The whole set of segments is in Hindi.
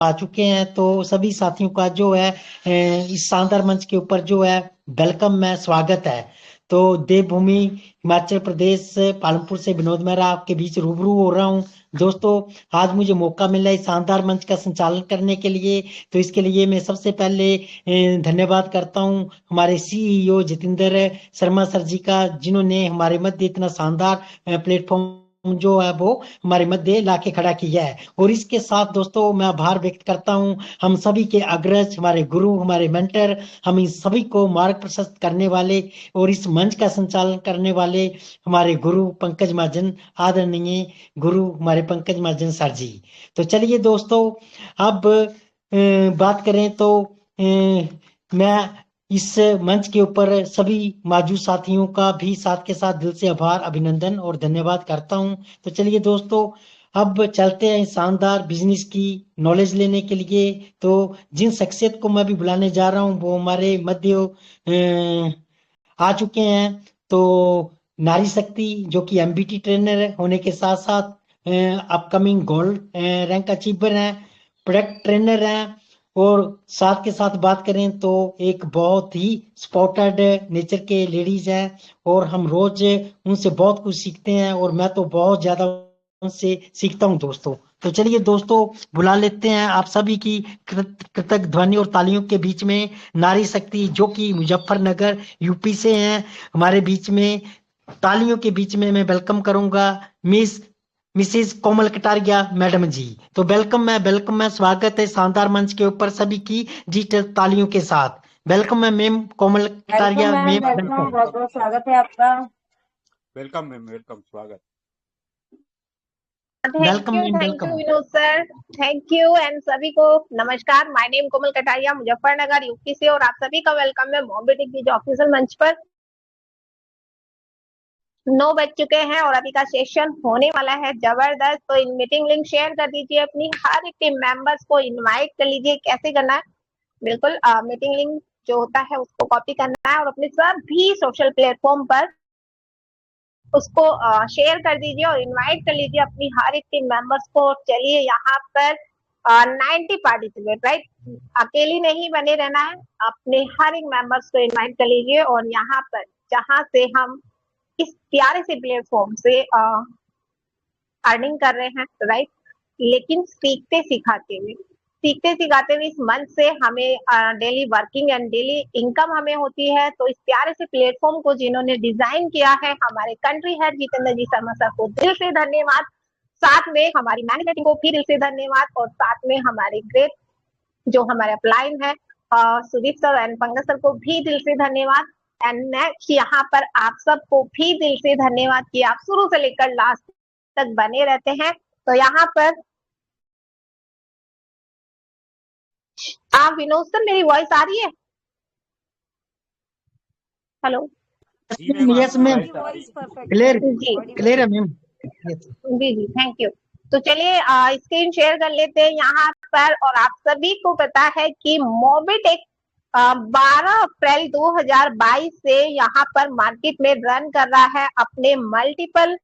आ चुके हैं, तो सभी साथियों का जो है इस शानदार मंच के ऊपर जो है वेलकम है, स्वागत है। तो देवभूमि हिमाचल प्रदेश पालमपुर से विनोद मेहरा आपके बीच रूबरू हो रहा हूँ। दोस्तों, आज मुझे मौका मिला इस शानदार मंच का संचालन करने के लिए, तो इसके लिए मैं सबसे पहले धन्यवाद करता हूँ हमारे सीईओ जितेंद्र शर्मा सर जी का, जिन्होंने हमारे मध्य इतना शानदार प्लेटफॉर्म जो है वो हमारे मध्य लाके खड़ा किया है। और इसके साथ दोस्तों मैं आभार व्यक्त करता हूं हम सभी के अग्रज, हमारे गुरु, हमारे मेंटर, हम इन सभी को मार्ग प्रशस्त करने वाले और इस मंच का संचालन करने वाले हमारे गुरु पंकज महाजन, आदरणीय गुरु हमारे पंकज महाजन सर जी। तो चलिए दोस्तों, अब बात करें तो मैं इस मंच के ऊपर सभी मौजूद साथियों का भी साथ के साथ दिल से आभार, अभिनंदन और धन्यवाद करता हूं। तो चलिए दोस्तों, अब चलते हैं शानदार बिजनेस की नॉलेज लेने के लिए। तो जिन शख्सियत को मैं भी बुलाने जा रहा हूं वो हमारे मध्य आ चुके हैं। तो नारी शक्ति जो कि एमबीटी ट्रेनर होने के साथ साथ अपकमिंग गोल्ड रैंक अचीवर हैं, प्रोडक्ट ट्रेनर हैं, और साथ के साथ बात करें तो एक बहुत ही स्पॉटेड नेचर के लेडीज हैं, और हम रोज उनसे बहुत कुछ सीखते हैं, और मैं तो बहुत ज्यादा उनसे सीखता हूं दोस्तों। तो चलिए दोस्तों, बुला लेते हैं आप सभी की कृतज्ञ ध्वनि और तालियों के बीच में नारी शक्ति जो कि मुजफ्फरनगर यूपी से हैं, हमारे बीच में। तालियों के बीच में मैं वेलकम करूंगा मिसेस कोमल कटारिया मैडम जी। तो वेलकम है, स्वागत है शानदार मंच के ऊपर सभी की डिजिटल तालियों के साथ। वेलकम है ma'am Komal welcome Kataria ma'am, ma'am, welcome, welcome. बहुत बहुत स्वागत है आपका। वेलकम मैम, वेलकम, स्वागत। Welcome ma'am, thank you welcome. Vinod sir, thank you and सभी को नमस्कार। My name Komal Kataria, Muzaffarnagar UP से, और आप सभी का वेलकम है मोबिटेक की जो ऑफिशियल मंच पर। 9 बज चुके हैं और अभी का सेशन होने वाला है जबरदस्त। तो इन मीटिंग लिंक शेयर कर दीजिए, अपनी हर एक टीम मेंबर्स को इनवाइट कर लीजिए। कैसे करना है, बिल्कुल मीटिंग लिंक जो होता है उसको कॉपी करना है और अपने सभी सोशल प्लेटफॉर्म पर उसको शेयर कर दीजिए और इनवाइट कर लीजिए अपनी हर एक टीम मेंबर्स को। चलिए यहाँ पर 90 पार्टिसिपेट, राइट, अकेली नहीं बने रहना है, अपने हर एक मेंबर्स को इनवाइट कर लीजिए। और यहाँ पर जहाँ से हम इस प्यारे से प्लेटफॉर्म से अर्निंग कर रहे हैं, राइट, लेकिन सीखते सिखाते हुए इस मंच से हमें daily working and daily income हमें होती है। तो इस प्यारे से प्लेटफॉर्म को जिन्होंने डिजाइन किया है, हमारे country head Jitendra ji Sharma sir को दिल से धन्यवाद, साथ में हमारी मैनेजमेंट को भी दिल से धन्यवाद, और साथ में हमारे ग्रेट जो हमारे अपलाइन है Sudeep sir and Pankaj sir को भी दिल से धन्यवाद। एंड नेक्स्ट यहाँ पर आप सबको भी दिल से धन्यवाद कि आप शुरू से लेकर लास्ट तक बने रहते हैं। तो यहाँ पर विनोद सर, मेरी वॉइस आ रही है? हेलो यस मैम, क्लियर जी क्लियर है मैम। जी जी, थैंक यू। तो चलिए स्क्रीन शेयर कर लेते हैं यहाँ पर। और आप सभी को पता है कि मोबिटेक 12 अप्रैल 2022 से यहाँ पर मार्केट में रन कर रहा है अपने मल्टीपल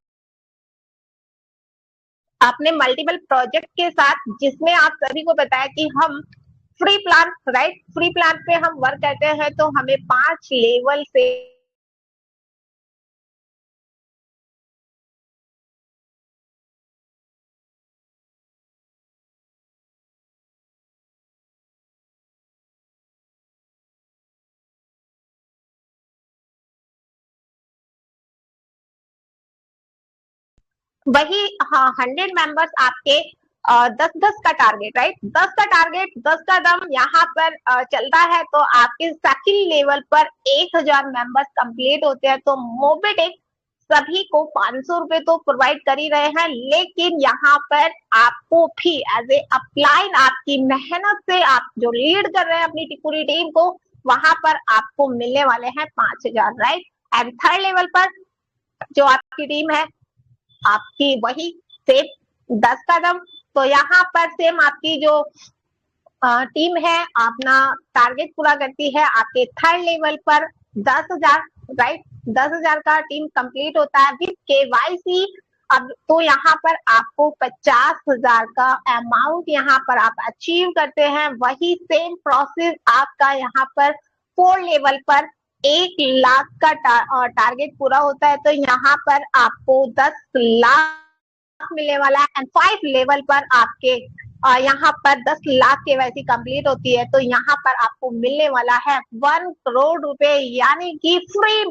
प्रोजेक्ट के साथ, जिसमें आप सभी को पता है कि हम free plan, right, free plan पे हम वर्क करते हैं। तो हमें 5 लेवल से वही 100 मेंबर्स आपके 10-10 का टारगेट, राइट, 10 का टारगेट, 10 का दम यहाँ पर चलता है। तो आपके सेकंड लेवल पर 1000 मेंबर्स कंप्लीट होते हैं। तो मोबिटेक सभी को 500 रुपए तो प्रोवाइड कर ही रहे हैं, लेकिन यहाँ पर आपको भी एज ए अपलाइन आपकी मेहनत से आप जो लीड कर रहे हैं अपनी पूरी टीम को, वहां पर आपको मिलने वाले हैं 5000, राइट। एंड थर्ड लेवल पर जो आपकी टीम है, आपकी वही सेम 10 कदम। तो यहाँ पर सेम आपकी जो टीम है अपना टारगेट पूरा करती है आपके थर्ड लेवल पर 10,000, राइट, 10,000 का टीम कंप्लीट होता है विद केवाईसी अब तो यहाँ पर आपको 50,000 का अमाउंट यहाँ पर आप अचीव करते हैं। वही सेम प्रोसेस आपका यहाँ पर 4 लेवल पर 1 लाख का टारगेट पूरा होता है, तो यहाँ पर आपको 10 लाख मिलने वाला है। एंड 5 लेवल पर आपके यहाँ पर 10 लाख KYC कंप्लीट होती है, तो यहाँ पर आपको मिलने वाला है 1 करोड़ रुपए, यानी कि फ्री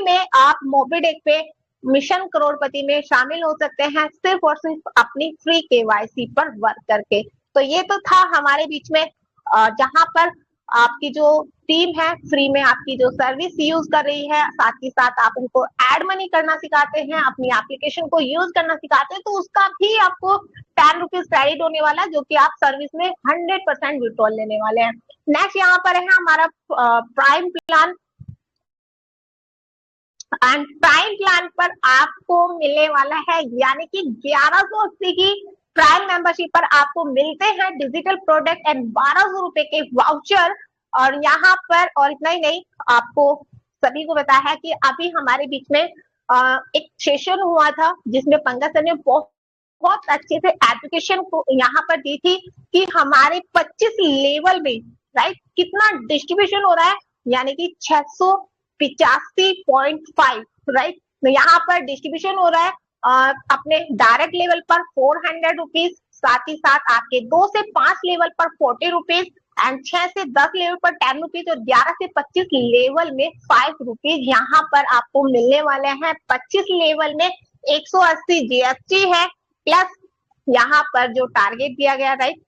में आप मोबीडिक पे मिशन करोड़पति में शामिल हो सकते हैं, सिर्फ और सिर्फ अपनी फ्री KYC पर वर्क करके। तो ये तो था हमारे बीच में जहां पर आपकी जो टीम है फ्री में आपकी जो सर्विस यूज कर रही है, साथ ही साथ आप उनको एड मनी करना सिखाते हैं, अपनी एप्लीकेशन को यूज करना सिखाते हैं, तो उसका भी आपको 10 रुपीज क्रेडिट होने वाला है, जो कि आप सर्विस में 100% विड्रॉल लेने वाले हैं। नेक्स्ट यहाँ पर है हमारा prime plan. And prime plan पर आपको मिलने वाला है, यानी कि 1180 की प्राइम मेंबरशिप पर आपको मिलते हैं डिजिटल प्रोडक्ट एंड 1200 रुपए के वाउचर। और यहाँ पर और इतना ही नहीं, आपको सभी को पता है कि अभी हमारे बीच में एक सेशन हुआ था जिसमें पंकज सर ने बहुत अच्छे से एजुकेशन को यहाँ पर दी थी कि हमारे 25 लेवल में राइट कितना डिस्ट्रीब्यूशन हो रहा है, यानी कि 685.5 राइट। तो यहाँ पर डिस्ट्रीब्यूशन हो रहा है अपने डायरेक्ट लेवल पर 400 रुपीज, साथ ही साथ आपके 2 से 5 लेवल पर 40 रुपीज एंड 6 से 10 लेवल पर 10 रुपीज और 11 से 25 लेवल में 5 रुपीज यहाँ पर आपको मिलने वाले हैं। 25 लेवल में 180 GST है, प्लस यहाँ पर जो टारगेट दिया गया राइट,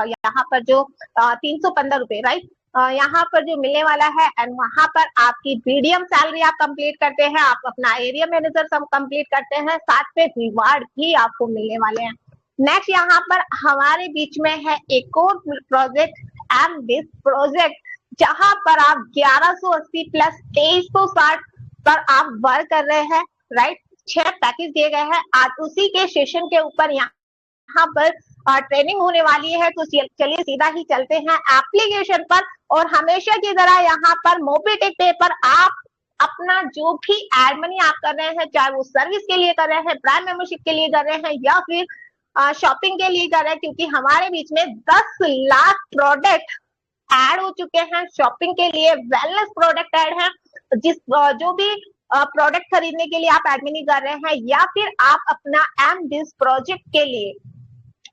यहाँ पर जो 315 रुपए राइट, यहाँ पर जो मिलने वाला है। एंड वहां पर आपकी BDM सैलरी आप कंप्लीट करते हैं, आप अपना एरिया मैनेजर सब कंप्लीट करते हैं, साथ में रिवार्ड भी आपको मिलने वाले हैं। नेक्स्ट यहाँ पर हमारे बीच में है एक और प्रोजेक्ट एमबिस प्रोजेक्ट, जहां पर आप 1180 प्लस 2360 पर आप वर्क कर रहे हैं राइट। 6 पैकेज दिए गए हैं, आज उसी के सेशन के ऊपर यहाँ पर ट्रेनिंग होने वाली है। तो चलिए सीधा ही चलते हैं एप्लीकेशन पर, और हमेशा की तरह यहाँ पर मोबीडिक पे पर आप अपना जो भी एड मनी आप कर रहे हैं, चाहे वो सर्विस के लिए कर रहे हैं, प्राइम मेंबरशिप के लिए कर रहे हैं, या फिर शॉपिंग के लिए कर रहे हैं, क्योंकि हमारे बीच में 10 लाख प्रोडक्ट ऐड हो चुके हैं। शॉपिंग के लिए वेलनेस प्रोडक्ट ऐड है, जो भी प्रोडक्ट खरीदने के लिए आप एड मनी कर रहे हैं, या फिर आप अपना एमबिस प्रोजेक्ट के लिए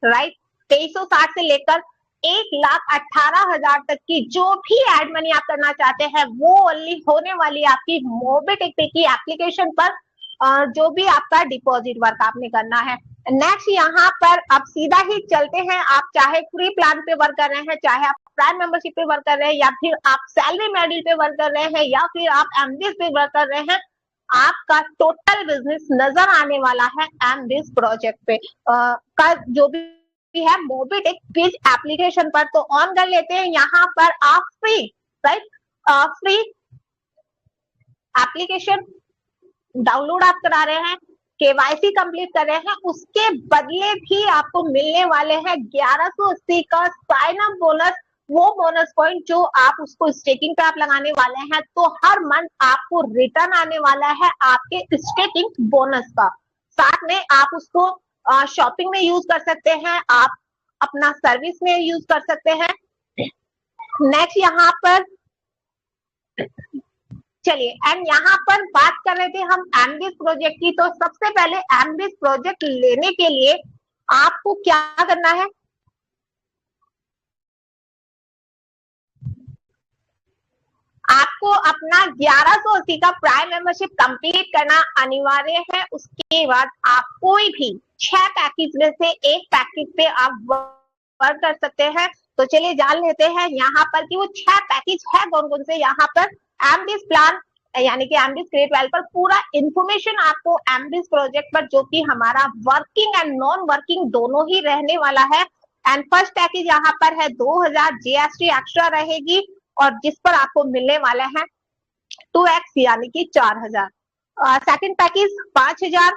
राइट 2360 से लेकर 1,18,000 तक की जो भी एड मनी आप करना चाहते हैं, वो ओनली होने वाली आपकी मोबीडिक पे की एप्लीकेशन पर, जो भी आपका डिपॉजिट वर्क आपने करना है। नेक्स्ट यहाँ पर अब सीधा ही चलते हैं, आप चाहे फ्री प्लान पे वर्क कर रहे हैं, चाहे आप प्राइम मेंबरशिप पे वर्क कर रहे हैं, या फिर आप सैलरी मॉडल पे वर्क कर रहे हैं, या फिर आप एमबिस पे वर्क कर रहे हैं, आपका टोटल बिजनेस नजर आने वाला है एमबिस प्रोजेक्ट पे का जो भी है मोबीडिक बीज एप्लीकेशन पर। तो ऑन कर लेते हैं, यहाँ पर आप free right free application download आप करा रहे हैं, KYC कंप्लीट कर रहे हैं, उसके बदले भी आपको मिलने वाले हैं 1180 का साइन अप बोनस, वो बोनस पॉइंट जो आप उसको स्टेकिंग पे आप लगाने वाले हैं। तो हर मंथ आपको रिटर्न आने वाला है आपके स्टेकिंग बोनस का, साथ में आप उसको शॉपिंग में यूज कर सकते हैं, आप अपना सर्विस में यूज कर सकते हैं। नेक्स्ट यहाँ पर चलिए, एंड यहाँ पर बात कर रहे थे हम एमबिस प्रोजेक्ट की। तो सबसे पहले एमबिस प्रोजेक्ट लेने के लिए आपको क्या करना है, आपको अपना 1180 का प्राइम मेंबरशिप कंप्लीट करना अनिवार्य है। उसके बाद आप कोई भी 6 पैकेज में से एक पैकेज पे आप वर्क कर सकते हैं। तो चलिए जान लेते हैं यहाँ पर कि वो 6 पैकेज है कौन कौन से। यहाँ पर एमबिस प्लान यानी कि एमबिस क्रिएट वैल्यू पर पूरा इंफॉर्मेशन आपको एमबिस प्रोजेक्ट पर, जो कि हमारा वर्किंग एंड नॉन वर्किंग दोनों ही रहने वाला है। एंड फर्स्ट पैकेज यहाँ पर है 2000 GST एक्स्ट्रा रहेगी, और जिस पर आपको मिलने वाले हैं 2x यानी कि 4000। Second package 5000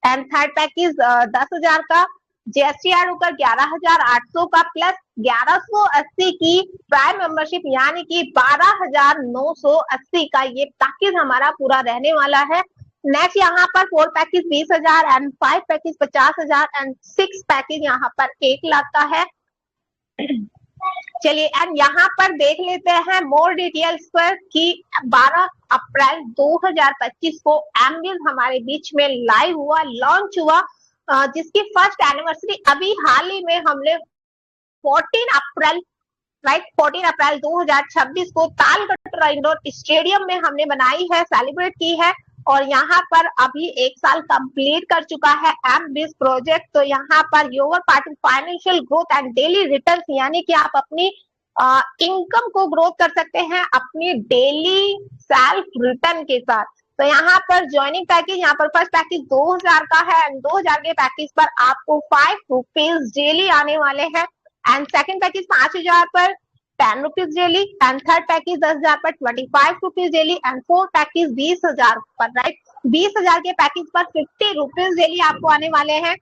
and third package 10,000 का GST ऐड होकर 11,800 का, प्लस 1180 की प्राइम मेंबरशिप यानी कि 12,980 का ये पैकेज हमारा पूरा रहने वाला है। नेक्स्ट यहाँ पर 4 package 20,000 and 5 package 50,000 and 6 package यहाँ पर 1 लाख का है। चलिए एंड यहाँ पर देख लेते हैं मोर डिटेल्स पर कि 12 अप्रैल 2025 को एमबीज हमारे बीच में लाइव हुआ, लॉन्च हुआ, जिसकी फर्स्ट एनिवर्सरी अभी हाल ही में हमने 14 अप्रैल 2026 को तालकटोरा इंडोर स्टेडियम में हमने बनाई है, सेलिब्रेट की है। और यहाँ पर अभी 1 साल कंप्लीट कर चुका है एमबीज प्रोजेक्ट। तो यहाँ per your part financial growth and daily returns, यानी कि आप अपनी इनकम को ग्रोथ कर सकते हैं अपनी डेली सेल्फ रिटर्न के साथ। तो यहाँ पर ज्वाइनिंग पैकेज, यहाँ पर फर्स्ट पैकेज 2000 का है एंड 2000 के पैकेज पर आपको 5 रुपीज डेली आने वाले हैं एंड सेकंड पैकेज 5000 पर 10 rupees daily and third package 10,000 पर 25 rupees daily and fourth package 20,000 पर, राइट, 20,000 के पैकेज पर 50 रुपीज डेली आपको आने वाले हैं।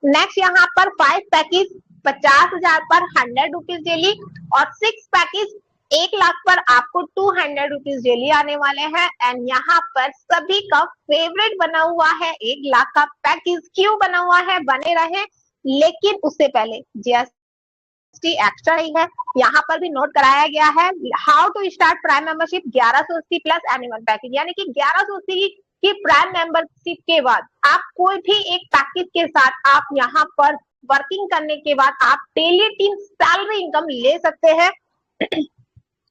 नेक्स्ट यहाँ पर 5 पैकेज 50,000 पर 100 रुपीज डेली और 6 पैकेज 1 लाख पर आपको 200 रुपीज डेली आने वाले हैं। एंड यहाँ पर सभी का फेवरेट बना हुआ है 1 लाख का पैकेज। क्यों बना हुआ है, बने रहे, लेकिन उससे पहले जीएसटी एक्स्ट्रा ही है, यहाँ पर भी नोट कराया गया है। How to start prime membership 1180 plus annual package, यानी कि 1180 की प्राइम मेंबरशिप के बाद आप कोई भी एक पैकेज के साथ आप यहाँ पर वर्किंग करने के बाद आप डेली 3 सैलरी इनकम ले सकते हैं।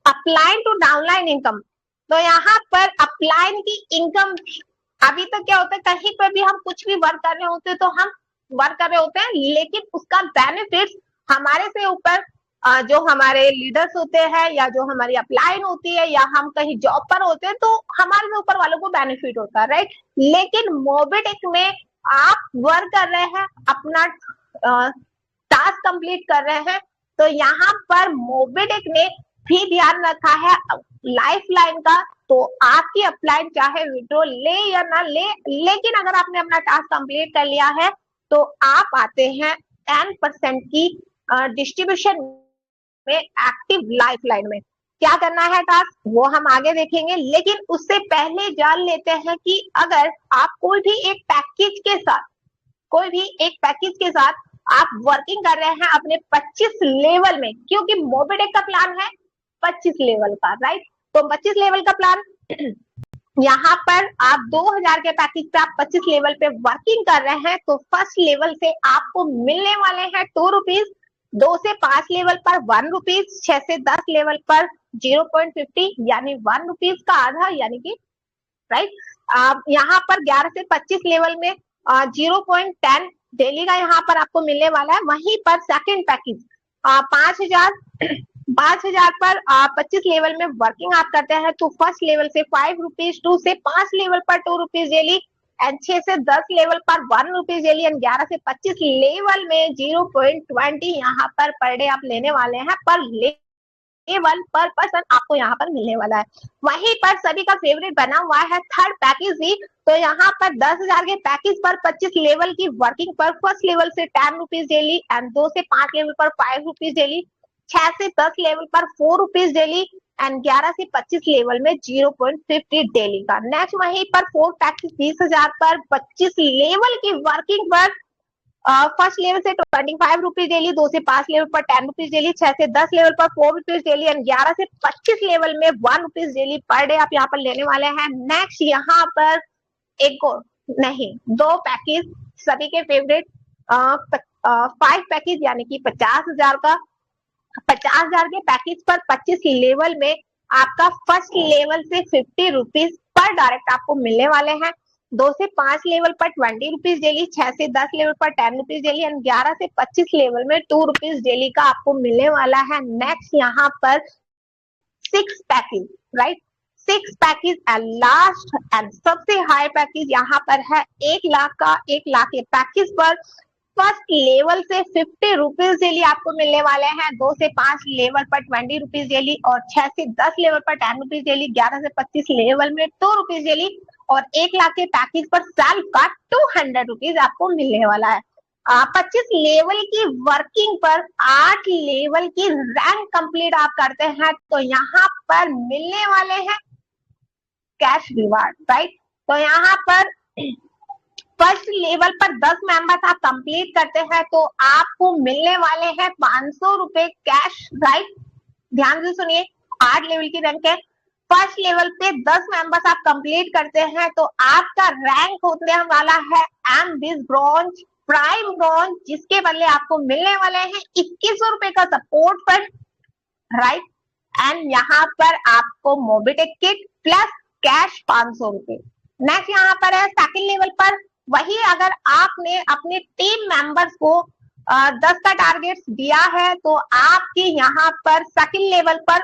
अपलाइन टू डाउनलाइन इनकम, तो यहाँ पर अपलाइन की इनकम, अभी तो क्या होता है कहीं पर भी हम कुछ भी वर्क कर रहे होते हैं तो हम वर्क कर रहे होते हैं, लेकिन उसका बेनिफिट्स हमारे से ऊपर जो हमारे लीडर्स होते हैं या जो हमारी अपलाइन होती है या हम कहीं जॉब पर होते हैं तो हमारे से ऊपर वालों को बेनिफिट होता है, राइट। लेकिन मोबिडिक में आप वर्क कर रहे हैं, अपना टास्क कंप्लीट कर रहे हैं, तो यहाँ पर मोबिडिक ने भी ध्यान रखा है लाइफ लाइन का। तो आपकी अपलाइन चाहे विड्रॉ ले या ना ले, लेकिन अगर आपने अपना टास्क कंप्लीट कर लिया है तो आप आते हैं 10% की डिस्ट्रीब्यूशन में एक्टिव लाइफ लाइन में। क्या करना है टास्क वो हम आगे देखेंगे, लेकिन उससे पहले जान लेते हैं कि अगर आप कोई भी एक पैकेज के साथ आप वर्किंग कर रहे हैं अपने 25 लेवल में, क्योंकि मोबिडिक का प्लान है 25 लेवल का, राइट। तो 25 लेवल का प्लान यहाँ पर आप 2000 के पैकेज पे आप 25 लेवल पे वर्किंग कर रहे हैं तो फर्स्ट लेवल से आपको मिलने वाले हैं 2 रुपीज, 2 से 5 लेवल पर 1 रुपीज, 6 से 10 लेवल पर 0.50 यानी 1 रुपीज का आधा, यानी कि राइट। यहाँ पर 11 से 25 लेवल में 0.10 डेली का यहाँ पर आपको मिलने वाला है। वहीं पर सेकंड पैकेज 5,000 पर 25 लेवल में वर्किंग आप करते हैं तो फर्स्ट लेवल से 5 रुपीज, 2 से 5 लेवल पर 2 रुपीज डेली एंड 6 से 10 लेवल पर 1 रुपीज डेली एंड 11 से 25 लेवल में 0.20 यहाँ पर डे आप लेने वाले हैं पर लेवल पर पर्सन आपको यहाँ पर मिलने वाला है। वहीं पर सभी का फेवरेट बना हुआ है थर्ड पैकेज भी। तो यहाँ पर 10,000 के पैकेज पर 25 लेवल की वर्किंग पर फर्स्ट लेवल से 10 रुपीज डेली एंड 2 से 5 लेवल पर 5 रुपीज डेली, 6 से 10 लेवल पर 4 रुपीज डेली एंड 11 से 25 लेवल में 0.50 डेली का। नेक्स्ट वहीं पर 4 पैकेज 20,000 पर 25 लेवल की वर्किंग पर फर्स्ट लेवल से 25 रुपीज डेली, 2 से 5 लेवल पर 10 रुपीज डेली, 6 से 10 लेवल पर 4 रुपीज डेली एंड 11 से 25 लेवल में 1 रुपीज डेली पर डे आप यहाँ पर लेने वाले हैं। नेक्स्ट यहाँ पर एक और नहीं 2 पैकेज सभी के फेवरेट 5 पैकेज यानी कि 50,000 का, 50,000 के पैकेज पर 25 लेवल में आपका फर्स्ट लेवल से 50 रुपीज पर डायरेक्ट आपको मिलने वाले हैं, 2 से 5 लेवल पर 20 रुपीज डेली, 6 से 10 लेवल पर 10 रुपीज डेली एंड 11 से 25 लेवल में 2 रुपीज डेली का आपको मिलने वाला है। नेक्स्ट यहाँ पर 6 package, right, 6 package and last and सबसे हाई पैकेज यहाँ पर है 1 लाख का। 1 लाख के पैकेज पर फर्स्ट लेवल से 50 रुपीज डेली आपको मिलने वाले हैं, 2 से 5 लेवल पर 20 रुपीज डेली और 6 से 10 लेवल पर 10 रुपीज डेली, 11 से 25 लेवल में 2 रुपीज डेली और 1 लाख के पैकेज पर सेल्फ का 200 रुपीज आपको मिलने वाला है। 25 लेवल की वर्किंग पर 8 लेवल की रैंक कंप्लीट आप करते हैं तो यहाँ पर मिलने वाले हैं कैश रिवार्ड, राइट। तो यहाँ पर फर्स्ट लेवल पर 10 मेंबर्स आप कंप्लीट करते हैं तो आपको मिलने वाले हैं 500 रुपए कैश, राइट। ध्यान से सुनिए, 8 लेवल की रैंक है। फर्स्ट लेवल पे 10 मेंबर्स आप कंप्लीट करते हैं तो आपका रैंक होने वाला है एमबीस ब्रॉन्ज, प्राइम ब्रॉन्ज, जिसके बदले आपको मिलने वाले हैं 2100 रुपए का सपोर्ट फंड, राइट। एंड यहाँ पर आपको मोबिटेक किट प्लस कैश 500 रुपए। नेक्स्ट यहाँ पर है सेकंड लेवल पर, वही अगर आपने अपने टीम मेंबर्स को 10 का टारगेट दिया है तो आपकी यहाँ पर सेकंड लेवल पर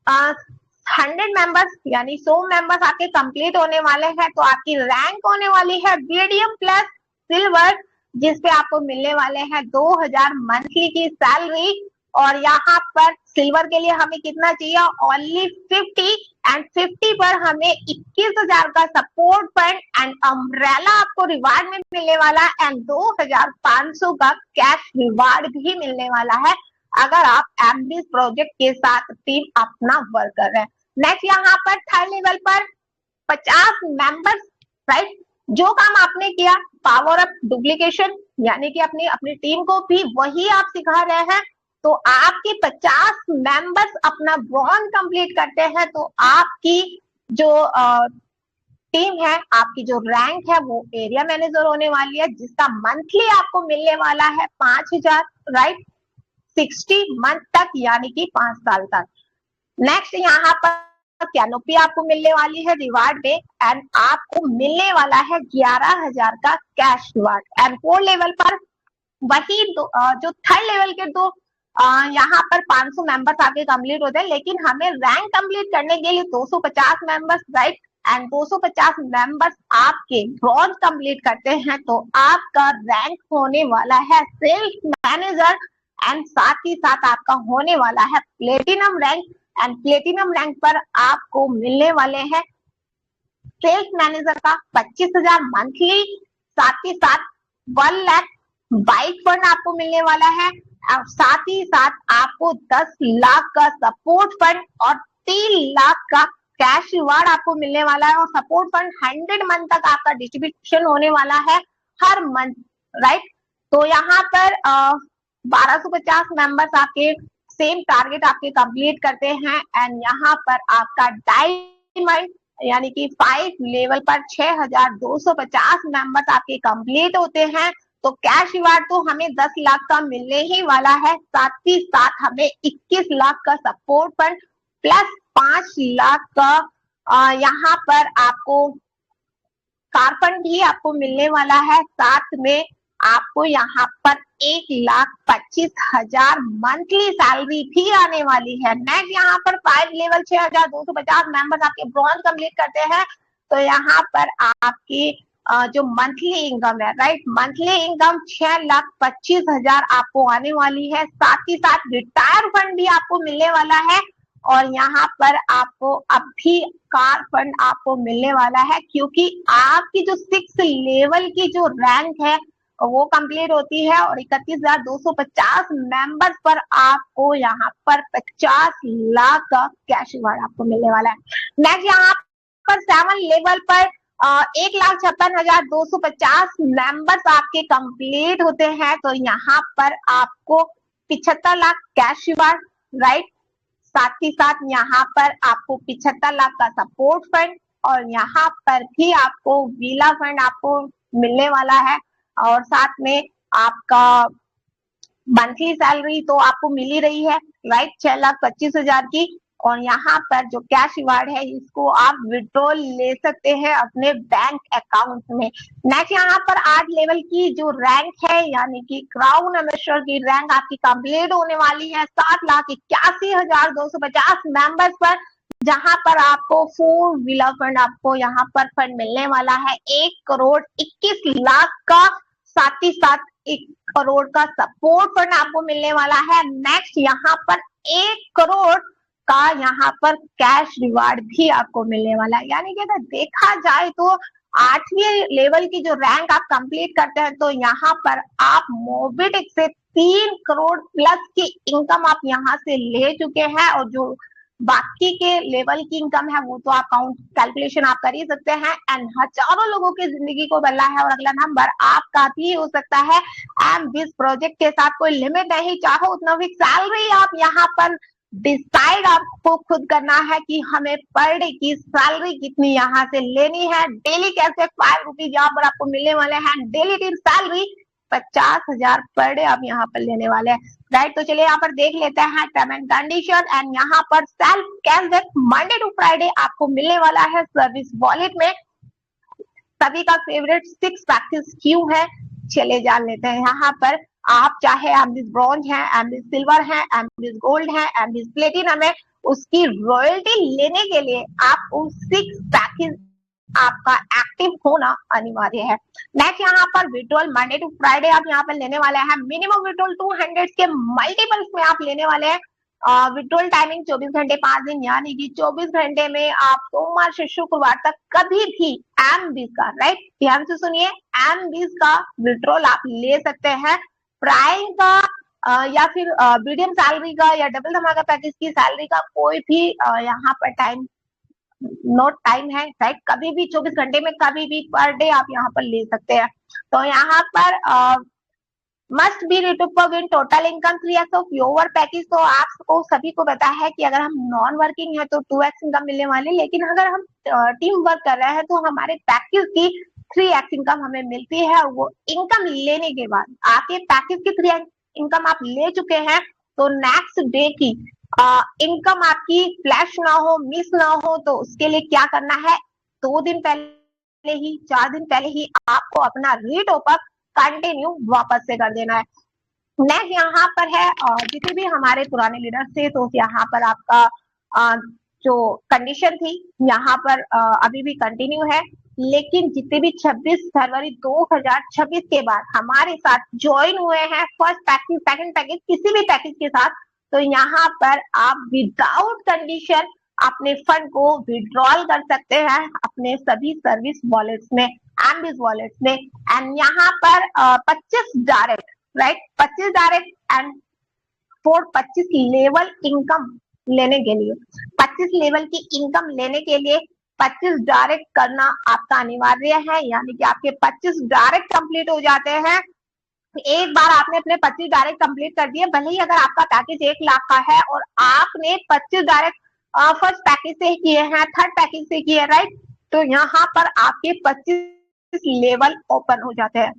100 मेंबर्स यानी 100 मेंबर्स आपके कंप्लीट होने वाले हैं तो आपकी रैंक होने वाली है मीडियम प्लस सिल्वर, जिसपे आपको मिलने वाले हैं 2000 मंथली की सैलरी। और यहाँ पर सिल्वर के लिए हमें कितना चाहिए, ओनली 50, एंड 50 पर हमें 21,000 का सपोर्ट फंड एंड अम्ब्रेला आपको रिवार्ड में मिलने वाला एंड 2500 का कैश रिवार्ड भी मिलने वाला है अगर आप एमबीस प्रोजेक्ट के साथ टीम अपना वर्क कर रहे हैं। नेक्स्ट यहाँ पर थर्ड लेवल पर 50 मेंबर्स, राइट। जो काम आपने किया पावर ऑफ डुप्लीकेशन यानी कि अपनी टीम को भी वही आप सिखा रहे हैं, तो आपके 50 मेंबर्स अपना ब्रॉन्ज कंप्लीट करते हैं तो आपकी जो टीम है, आपकी जो रैंक है वो एरिया मैनेजर होने वाली है, जिसका मंथली आपको मिलने वाला है 5000, राइट, 60 मंथ तक यानी कि 5 साल तक। नेक्स्ट यहाँ पर कैनोपी आपको मिलने वाली है रिवार्ड में एंड आपको मिलने वाला है 11,000 का cash reward. And fourth level पर वही जो थर्ड लेवल के दो यहाँ पर 500 मेंबर्स आपके कंप्लीट होते हैं, लेकिन हमें रैंक कंप्लीट करने के लिए 250 मेंबर्स, राइट, एंड 250 मेंबर्स आपके ब्रॉन्ज कंप्लीट करते हैं तो आपका रैंक होने वाला है सेल्स मैनेजर एंड साथ ही साथ आपका होने वाला है platinum rank. And platinum rank पर आपको मिलने वाले हैं सेल्स मैनेजर का 25,000 मंथली, साथ ही साथ 1 लाख बाइक फंड आपको मिलने वाला है और साथ ही साथ आपको 10 लाख का सपोर्ट फंड और 3 लाख का कैश रिवार्ड आपको मिलने वाला है। और सपोर्ट फंड 100 मंथ तक आपका डिस्ट्रीब्यूशन होने वाला है हर मंथ, राइट। तो यहाँ पर 1250 मेंबर्स आपके सेम टारगेट आपके कंप्लीट करते हैं एंड यहाँ पर आपका डायमंड यानी कि 5 लेवल पर 6250 मेंबर्स आपके कंप्लीट होते हैं तो कैश रिवार्ड तो हमें 10 लाख का मिलने ही वाला है, साथ ही साथ हमें 21 लाख का सपोर्ट फंड प्लस 5 लाख का यहाँ पर आपको कार फंड भी आपको मिलने वाला है, साथ में आपको यहाँ पर 1,25,000 मंथली सैलरी भी आने वाली है। नेक्स्ट यहाँ पर 5 लेवल 6250 मेंबर्स आपके ब्रॉन्ज कंप्लीट करते हैं तो यहाँ पर आपकी जो मंथली इनकम है, राइट, मंथली इनकम 6,25,000 आपको आने वाली है, साथ ही साथ रिटायर फंड भी आपको मिलने वाला है और यहाँ पर आपको अभी कार फंड आपको मिलने वाला है क्योंकि आपकी जो 6 लेवल की जो रैंक है वो कंप्लीट होती है और 31,250 मेंबर्स पर आपको यहाँ पर 50 लाख का कैश रिवार्ड आपको मिलने वाला है। नेक्स्ट यहाँ पर 7 लेवल पर 1,56,250 मेंबर्स आपके कंप्लीट होते हैं तो यहाँ पर आपको 75 लाख कैश रिवार्ड, राइट, साथ ही साथ यहाँ पर आपको 75 लाख का सपोर्ट फंड और यहाँ पर भी आपको वीला फंड आपको मिलने वाला है और साथ में आपका मंथली सैलरी तो आपको मिल ही रही है, राइट, 6,25,000 की और यहाँ पर जो कैश रिवार्ड है इसको आप विड्रॉल ले सकते हैं अपने बैंक अकाउंट में। नेक्स्ट यहाँ पर 8 लेवल की जो रैंक है यानी कि क्राउन एम्बेसडर की रैंक आपकी कंप्लीट होने वाली है 7,81,250 मेंबर्स पर, जहां पर आपको 4 व्हीलर फंड आपको यहाँ पर फंड मिलने वाला है 1,21 लाख का, साथ ही साथ 1 करोड़ का सपोर्ट फंड आपको मिलने वाला है। नेक्स्ट यहाँ पर 1 करोड़ का यहाँ पर कैश रिवार्ड भी आपको मिलने वाला है। यानी कि अगर देखा जाए तो 8वीं लेवल की जो रैंक आप कंप्लीट करते हैं तो यहाँ पर आप मोबिटेक से 3 करोड़ प्लस की इनकम आप यहाँ से ले चुके हैं और जो बाकी के लेवल की इनकम है वो तो आप काउंट कैलकुलेशन आप कर ही सकते हैं। एंड हजारों लोगों की जिंदगी को बदला है। और अगला नंबर आपका भी हो सकता है। एमबीज प्रोजेक्ट के साथ कोई लिमिट नहीं, चाहो उतना भी सैलरी आप यहाँ पर डिसाइड आपको खुद करना है कि हमें पर डे की सैलरी कितनी यहाँ से लेनी है। डेली कैसे 5 रुपीज यहाँ पर आपको मिलने वाले हैं। Daily team salary 50,000 per day आप यहाँ पर लेने वाले हैं, राइट। तो चलिए यहाँ पर देख लेते हैं टर्म एंड कंडीशन। एंड यहाँ पर self cashback Monday to Friday आपको मिलने वाला है सर्विस वॉलेट में। सभी का फेवरेट 6 पैकेज क्यों है, चले जान लेते हैं। यहाँ पर आप चाहे एमबीज ब्रॉन्ज है, एमबीज सिल्वर है, एमबीज गोल्ड है, एमबीज प्लेटिनम है, उसकी रॉयल्टी लेने के लिए आप उन 6 पैकेज आपका एक्टिव होना अनिवार्य है। नेक्स्ट यहाँ पर विड्रॉल मंडे टू फ्राइडे आप यहाँ पर लेने वाले हैं। मिनिमम विड्रॉल 200 के मल्टीपल्स में आप लेने वाले हैं। विड्रॉल टाइमिंग 24 घंटे 5 दिन, यानी कि 24 घंटे में आप सोमवार से शुक्रवार तक कभी भी एमबीज का, राइट, ध्यान से सुनिए, एमबीज का विड्रॉल आप ले सकते हैं। प्राइम का या फिर मीडियम सैलरी का या डबल धमाका पैकेज की सैलरी का कोई भी यहाँ पर टाइम नोट टाइम है, राइट। कभी भी 24 घंटे में कभी भी पर डे आप यहाँ पर ले सकते हैं। तो यहाँ पर मस्ट बी रिटर्न पर win total income 3x of your package. तो आपको सभी को पता है कि अगर हम नॉन वर्किंग है तो 2x इनकम मिलने वाली, लेकिन अगर हम टीम वर्क कर रहे हैं तो हमारे पैकेज की 3x इनकम हमें मिलती है। वो इनकम लेने के बाद आपके पैकेज की 3x इनकम आप ले चुके हैं तो नेक्स्ट डे की इनकम आपकी फ्लैश ना हो, मिस ना हो, तो उसके लिए क्या करना है, 2 दिन पहले ही, 4 दिन पहले ही आपको अपना रीटॉप अप कंटिन्यू वापस से कर देना है। नेक्स्ट यहाँ पर है जितने भी हमारे पुराने लीडर्स थे तो यहाँ पर आपका जो कंडीशन थी यहाँ पर अभी भी कंटिन्यू है। लेकिन जितने भी 26 फरवरी 2026 के बाद हमारे साथ ज्वाइन हुए हैं फर्स्ट पैकेज, सेकंड पैकेज, किसी भी पैकेज के साथ, तो यहाँ पर आप विदाउट कंडीशन अपने फंड को विड्रॉल कर सकते हैं अपने सभी सर्विस वॉलेट्स में, एमबीज वॉलेट्स में। एंड यहाँ पर 25 direct, right, 25 direct and 25 level income लेने के लिए, 25 लेवल की इनकम लेने के लिए 25 डायरेक्ट करना आपका अनिवार्य है। यानी कि आपके 25 डायरेक्ट कंप्लीट हो जाते हैं। एक बार आपने अपने 25 डायरेक्ट कंप्लीट कर दिए, भले ही अगर आपका पैकेज 1 लाख का है और आपने 25 डायरेक्ट फर्स्ट पैकेज से किए हैं, थर्ड पैकेज से किए, राइट, तो यहाँ पर आपके 25 लेवल ओपन हो जाते हैं।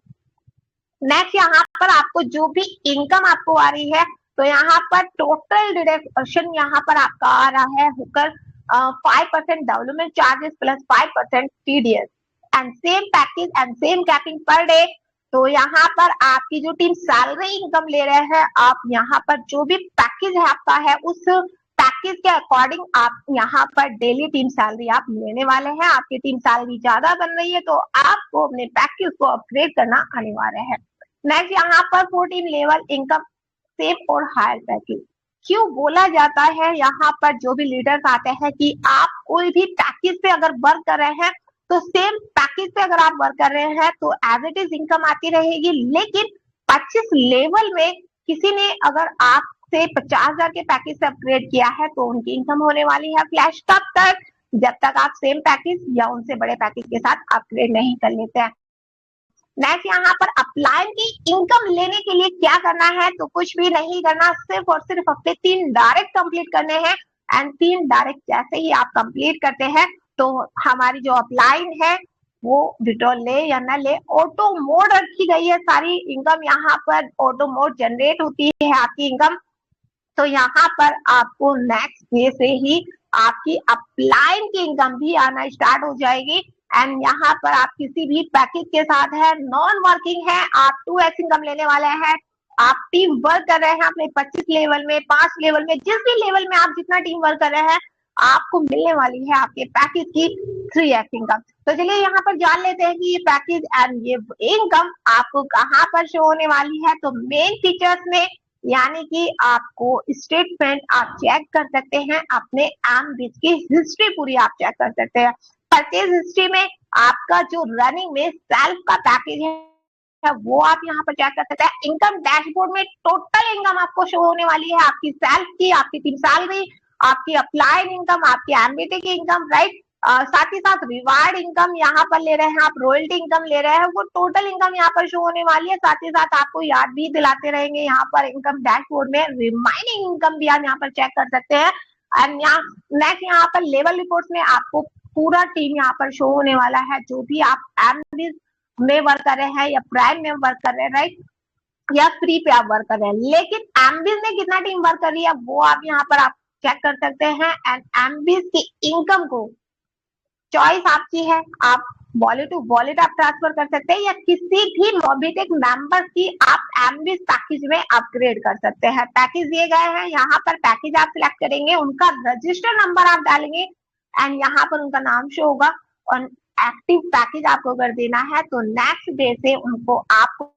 नेक्स्ट यहाँ पर आपको जो भी इनकम आपको आ रही है तो यहाँ पर टोटल डिडक्शन यहाँ पर आपका आ रहा है होकर 5% development charges plus 5% TDS and same package and same capping per day. तो यहाँ पर आपकी जो टीम सैलरी इनकम ले रहे हैं, आप यहाँ पर जो भी पैकेज है आपका है उस पैकेज के अकॉर्डिंग आप यहाँ पर डेली टीम सैलरी आप लेने वाले हैं। आपकी टीम सैलरी ज्यादा बन रही है तो आपको अपने पैकेज को अपग्रेड करना अनिवार्य है। नेक्स्ट यहाँ पर 14 लेवल इनकम सेम और हायर पैकेज क्यों बोला जाता है, यहाँ पर जो भी लीडर्स आते हैं कि आप कोई भी पैकेज पे अगर वर्क कर रहे हैं तो सेम पैकेज पे अगर आप वर्क कर रहे हैं तो एज इट इज इनकम आती रहेगी। लेकिन 25 लेवल में किसी ने अगर आपसे 50,000 के पैकेज से अपग्रेड किया है तो उनकी इनकम होने वाली है फ्लैश तब तक जब तक आप सेम पैकेज या उनसे बड़े पैकेज के साथ अपग्रेड नहीं कर लेते हैं। नेक्स्ट यहाँ पर अपलाइन की इनकम लेने के लिए क्या करना है, तो कुछ भी नहीं करना, सिर्फ और सिर्फ अपने 3 डायरेक्ट कंप्लीट करने हैं। एंड 3 डायरेक्ट जैसे ही आप कंप्लीट करते हैं तो हमारी जो अपलाइन है वो विड्रॉल ले या ना ले, ऑटो मोड रखी गई है सारी इनकम, यहाँ पर ऑटो मोड जनरेट होती है आपकी इनकम। तो यहाँ पर आपको नेक्स्ट डे से ही आपकी अपलाइन की इनकम भी आना स्टार्ट हो जाएगी। एंड यहाँ पर आप किसी भी पैकेज के साथ है, नॉन वर्किंग है, आप 2x इनकम लेने वाले हैं। आप टीम वर्क कर रहे हैं अपने 25 लेवल में, 5 लेवल में, जिस भी लेवल में आप जितना टीम वर्क कर रहे हैं आपको मिलने वाली है आपके पैकेज की 3x इनकम। तो चलिए यहाँ पर जान लेते हैं कि ये पैकेज एंड ये इनकम आपको कहाँ पर शो होने वाली है। तो मेन फीचर्स में यानी कि आपको स्टेटमेंट आप चेक कर सकते हैं, अपने एमबीज की हिस्ट्री पूरी आप चेक कर सकते हैं। परचेज हिस्ट्री में आपका जो रनिंग में सेल्फ का पैकेज है वो आप यहाँ पर चेक कर सकते हैं। इनकम डैशबोर्ड में टोटल इनकम आपको शो होने वाली है, आपकी सेल्फ की, आपकी टीम सैलरी, आपकी अप्लाइड इनकम, आपकी एमबीटी की इनकम, राइट, साथ ही साथ रिवार्ड इनकम यहाँ पर ले रहे हैं आप, रॉयल्टी इनकम ले रहे हैं, वो टोटल इनकम यहाँ पर शो होने वाली है। साथ ही साथ आपको याद भी दिलाते रहेंगे यहाँ पर इनकम डैशबोर्ड में रिमाइनिंग इनकम भी आप यहाँ पर चेक कर सकते हैं। एंड यहाँ नेक्स्ट यहाँ पर लेवल रिपोर्ट्स में आपको पूरा टीम यहाँ पर शो होने वाला है, जो भी आप एमबीज में वर्क कर रहे हैं या प्राइम में वर्क कर रहे हैं, राइट, या फ्री पे आप वर्क कर रहे हैं। लेकिन एमबीज में कितना टीम वर्क कर रही है वो आप यहाँ पर आप चेक कर सकते हैं। एंड एमबीज की इनकम को चॉइस आपकी है, आप वॉलेट टू वॉलेट आप ट्रांसफर कर सकते हैं या किसी भी मोबिटेक मेंबर की आप एमबीज पैकेज में अपग्रेड कर सकते हैं। पैकेज दिए गए हैं, यहाँ पर पैकेज आप सिलेक्ट करेंगे, उनका रजिस्टर नंबर आप डालेंगे एंड यहाँ पर उनका नाम शो होगा और एक्टिव पैकेज आपको अगर देना है तो नेक्स्ट डे से उनको आपको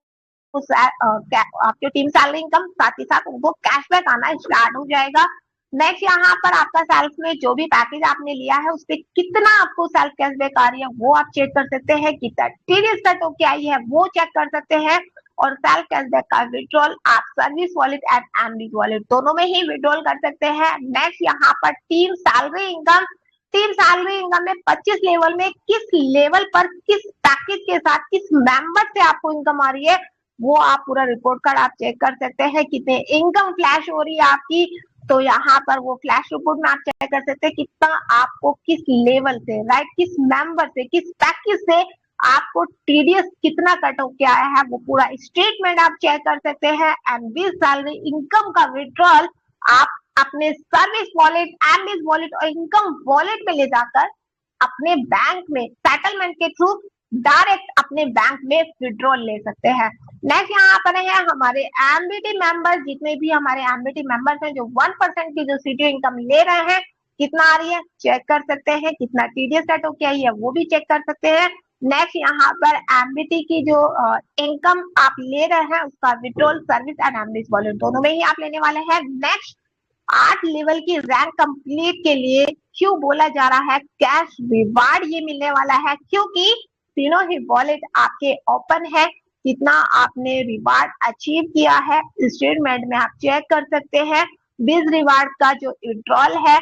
आपके टीम सैलरी इनकम साथ ही साथ उनको कैशबैक आना स्टार्ट हो जाएगा। नेक्स्ट यहाँ पर आपका सेल्फ में जो भी पैकेज आपने लिया है उस पर कितना आपको सेल्फ कैशबैक आ रही है वो आप चेक कर सकते हैं, कितना टीडीएस कट होके आई है वो चेक कर सकते हैं। और सेल्फ कैशबैक का विड्रॉल आप सर्विस वॉलेट एंड एमबीज वॉलेट दोनों में ही विड्रॉल कर सकते हैं। नेक्स्ट यहाँ पर team salary income, team salary income में 25 लेवल में किस लेवल पर किस पैकेज के साथ किस मेंबर से आपको इनकम आ रही है वो आप पूरा रिपोर्ट कार्ड आप चेक कर सकते हैं। कितने इनकम फ्लैश हो रही है आपकी, तो यहाँ पर वो फ्लैश रिपोर्ट में आप चेक कर सकते हैं कितना आपको किस लेवल से, राइट, किस मेंबर से किस पैकेज से आपको टीडीएस कितना कट होके आया है वो पूरा स्टेटमेंट आप चेक कर सकते हैं। एमबीज सैलरी इनकम का विड्रॉल आप अपने सर्विस वॉलेट, एमबीज वॉलेट और इनकम वॉलेट में ले जाकर अपने बैंक में सेटलमेंट के थ्रू डायरेक्ट अपने बैंक में विड्रॉल ले सकते हैं। नेक्स्ट यहाँ पर है हमारे एमबीटी मेंबर, जितने भी हमारे एमबीटी मेंबर्स हैं जो 1% की जो सीटीओ इनकम ले रहे हैं कितना आ रही है चेक कर सकते हैं, कितना टीडीएस कट होके आई है वो भी चेक कर सकते हैं। नेक्स्ट यहाँ पर एमबीटी की जो इनकम आप ले रहे हैं उसका विड्रॉल सर्विस एंड एमबीज वॉलेट दोनों में ही आप लेने वाले हैं। नेक्स्ट 8 लेवल की रैंक कंप्लीट के लिए क्यों बोला जा रहा है कैश रिवार्ड ये मिलने वाला है, क्योंकि तीनों ही वॉलेट आपके ओपन है, कितना आपने रिवार्ड अचीव किया है स्टेटमेंट में आप चेक कर सकते हैं। बिज रिवार्ड का जो विड्रॉल है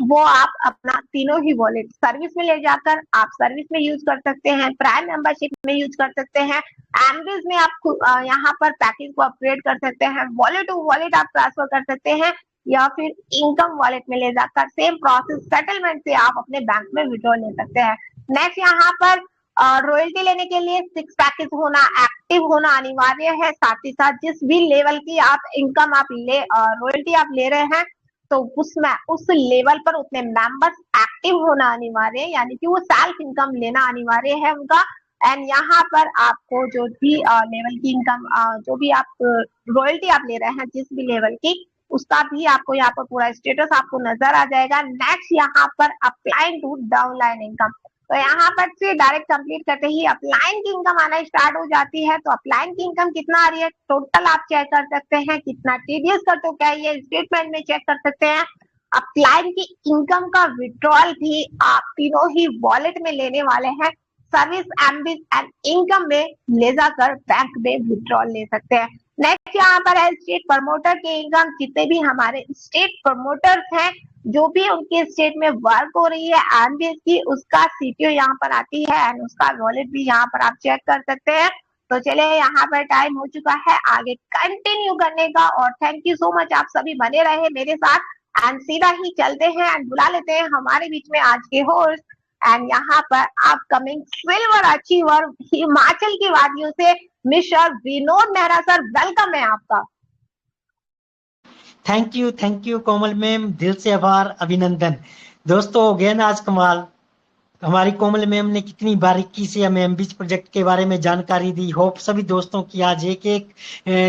वो आप अपना तीनों ही वॉलेट सर्विस में ले जाकर आप सर्विस में यूज कर सकते हैं, प्राइम मेंबरशिप में यूज कर सकते हैं, एमबीज में आप यहाँ पर पैकेज को अपग्रेड कर सकते हैं, वॉलेट टू वॉलेट आप ट्रांसफर कर सकते हैं या फिर इनकम वॉलेट में ले जाकर सेम प्रोसेस सेटलमेंट से आप अपने बैंक में विड्रॉल ले सकते हैं। नेक्स्ट यहाँ पर रॉयल्टी लेने के लिए 6 पैकेज होना एक्टिव होना अनिवार्य है। साथ ही साथ जिस भी लेवल की आप इनकम आप ले रॉयल्टी आप ले रहे हैं तो उसमें उस लेवल पर उतने मेंबर्स एक्टिव होना अनिवार्य है, यानी कि वो सेल्फ इनकम लेना अनिवार्य है उनका। एंड यहाँ पर आपको जो भी लेवल की इनकम जो भी आप रॉयल्टी आप ले रहे हैं जिस भी लेवल की उसका भी आपको यहाँ पर पूरा स्टेटस आपको नजर आ जाएगा। नेक्स्ट यहाँ पर अप्लाइंग टू डाउनलाइन इनकम, तो यहाँ पर से डायरेक्ट कंप्लीट करते ही अपलाइन की इनकम आना स्टार्ट हो जाती है। तो अपलाइन की इनकम कितना आ रही है टोटल आप चेक कर सकते हैं, कितना टीडीएस कट हो गया ये स्टेटमेंट में चेक कर सकते हैं। अपलाइन की इनकम का विड्रॉल भी आप तीनों ही वॉलेट में लेने वाले हैं, सर्विस एमबीज एंड इनकम में ले जाकर बैंक में विड्रॉल ले सकते हैं। नेक्स्ट यहाँ पर है स्टेट प्रमोटर की इनकम, जितने भी हमारे स्टेट प्रमोटर्स हैं जो भी उनके स्टेट में वर्क हो रही है एमबीएस की उसका सीटीओ यहाँ पर आती है एंड उसका वॉलेट भी यहाँ पर आप चेक कर सकते हैं। तो चलिए यहाँ पर टाइम हो चुका है आगे कंटिन्यू करने का और थैंक यू सो मच, आप सभी बने रहे मेरे साथ एंड सीधा ही चलते हैं एंड बुला लेते हैं हमारे बीच में आज के होस्ट एंड यहाँ पर अपकमिंग सिल्वर अचीवर हिमाचल की वादियों से mister Vinod Mehra sir, welcome है आपका। थैंक यू कोमल मैम, दिल से आभार, अभिनंदन। दोस्तों हो गया ना आज कमाल, हमारी कोमल मैम ने कितनी बारीकी से हमें एमबीज प्रोजेक्ट के बारे में जानकारी दी। होप सभी दोस्तों की आज एक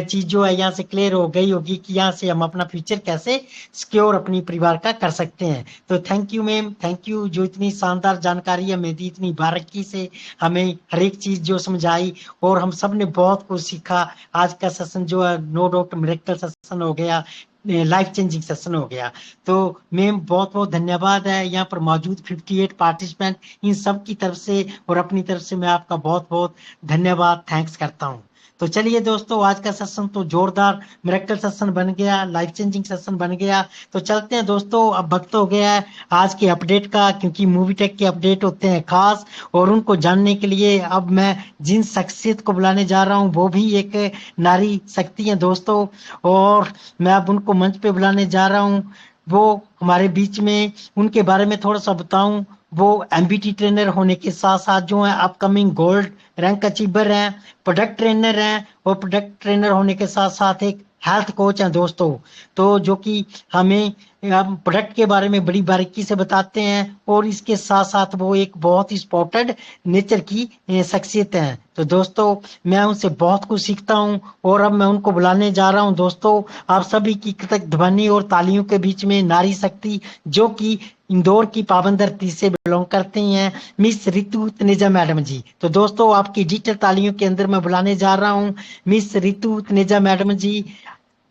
चीज जो है यहाँ से क्लियर हो गई होगी कि यहाँ से हम अपना फ्यूचर कैसे सिक्योर अपनी परिवार का कर सकते हैं। तो thank you ma'am, thank you जो इतनी शानदार जानकारी हमें दी, इतनी बारीकी से हमें हर एक चीज जो समझाई और हम सब ने बहुत कुछ सीखा। आज का सेशन जो है नो डाउट मिरेकल सेशन हो गया, लाइफ चेंजिंग सेशन हो गया। तो मैम बहुत बहुत धन्यवाद है यहाँ पर मौजूद 58 पार्टिसिपेंट इन सब की तरफ से और अपनी तरफ से मैं आपका बहुत बहुत धन्यवाद थैंक्स करता हूँ। तो चलिए दोस्तों, आज का सेशन तो जोरदार मिरेकल सेशन बन गया, लाइफ चेंजिंग सेशन बन गया। तो चलते हैं दोस्तों, अब वक्त हो गया है आज की अपडेट का, क्योंकि मूवी टेक के अपडेट होते हैं खास, और उनको जानने के लिए अब मैं जिन शख्सियत को बुलाने जा रहा हूं वो भी एक नारी शक्ति है दोस्तों, और मैं अब उनको मंच पे बुलाने जा रहा हूं। वो हमारे बीच में, उनके बारे में थोड़ा सा बताऊं, वो एमबीटी ट्रेनर होने के साथ साथ जो है अपकमिंग गोल्ड रैंक अचीवर हैं, प्रोडक्ट ट्रेनर हैं, और प्रोडक्ट ट्रेनर होने के साथ साथ एक हेल्थ कोच हैं दोस्तों। तो जो कि हमें प्रोडक्ट के बारे में बड़ी बारीकी से बताते हैं, और इसके साथ साथ वो एक बहुत ही स्पॉटेड नेचर की शख्सियत हैं। तो दोस्तों, मैं उनसे बहुत कुछ सीखता हूं, और अब मैं उनको बुलाने जा रहा हूं दोस्तों। आप सभी की कृतज्ञ ध्वनि और तालियों के बीच में नारी शक्ति, जो कि इंदौर की पावन धरती से बिलोंग करती हैं, मिस रितु तनेजा मैडम जी। तो दोस्तों, आपकी डिजिटल तालियों के अंदर मैं बुलाने जा रहा हूं miss Ritu Taneja madam ji.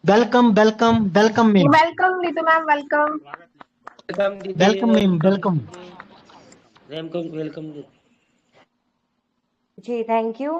Welcome welcome welcome ma'am. Welcome Neetu ma'am, welcome. Welcome दीदी, welcome ma'am, welcome. Welcome welcome दीदी। जी थैंक यू।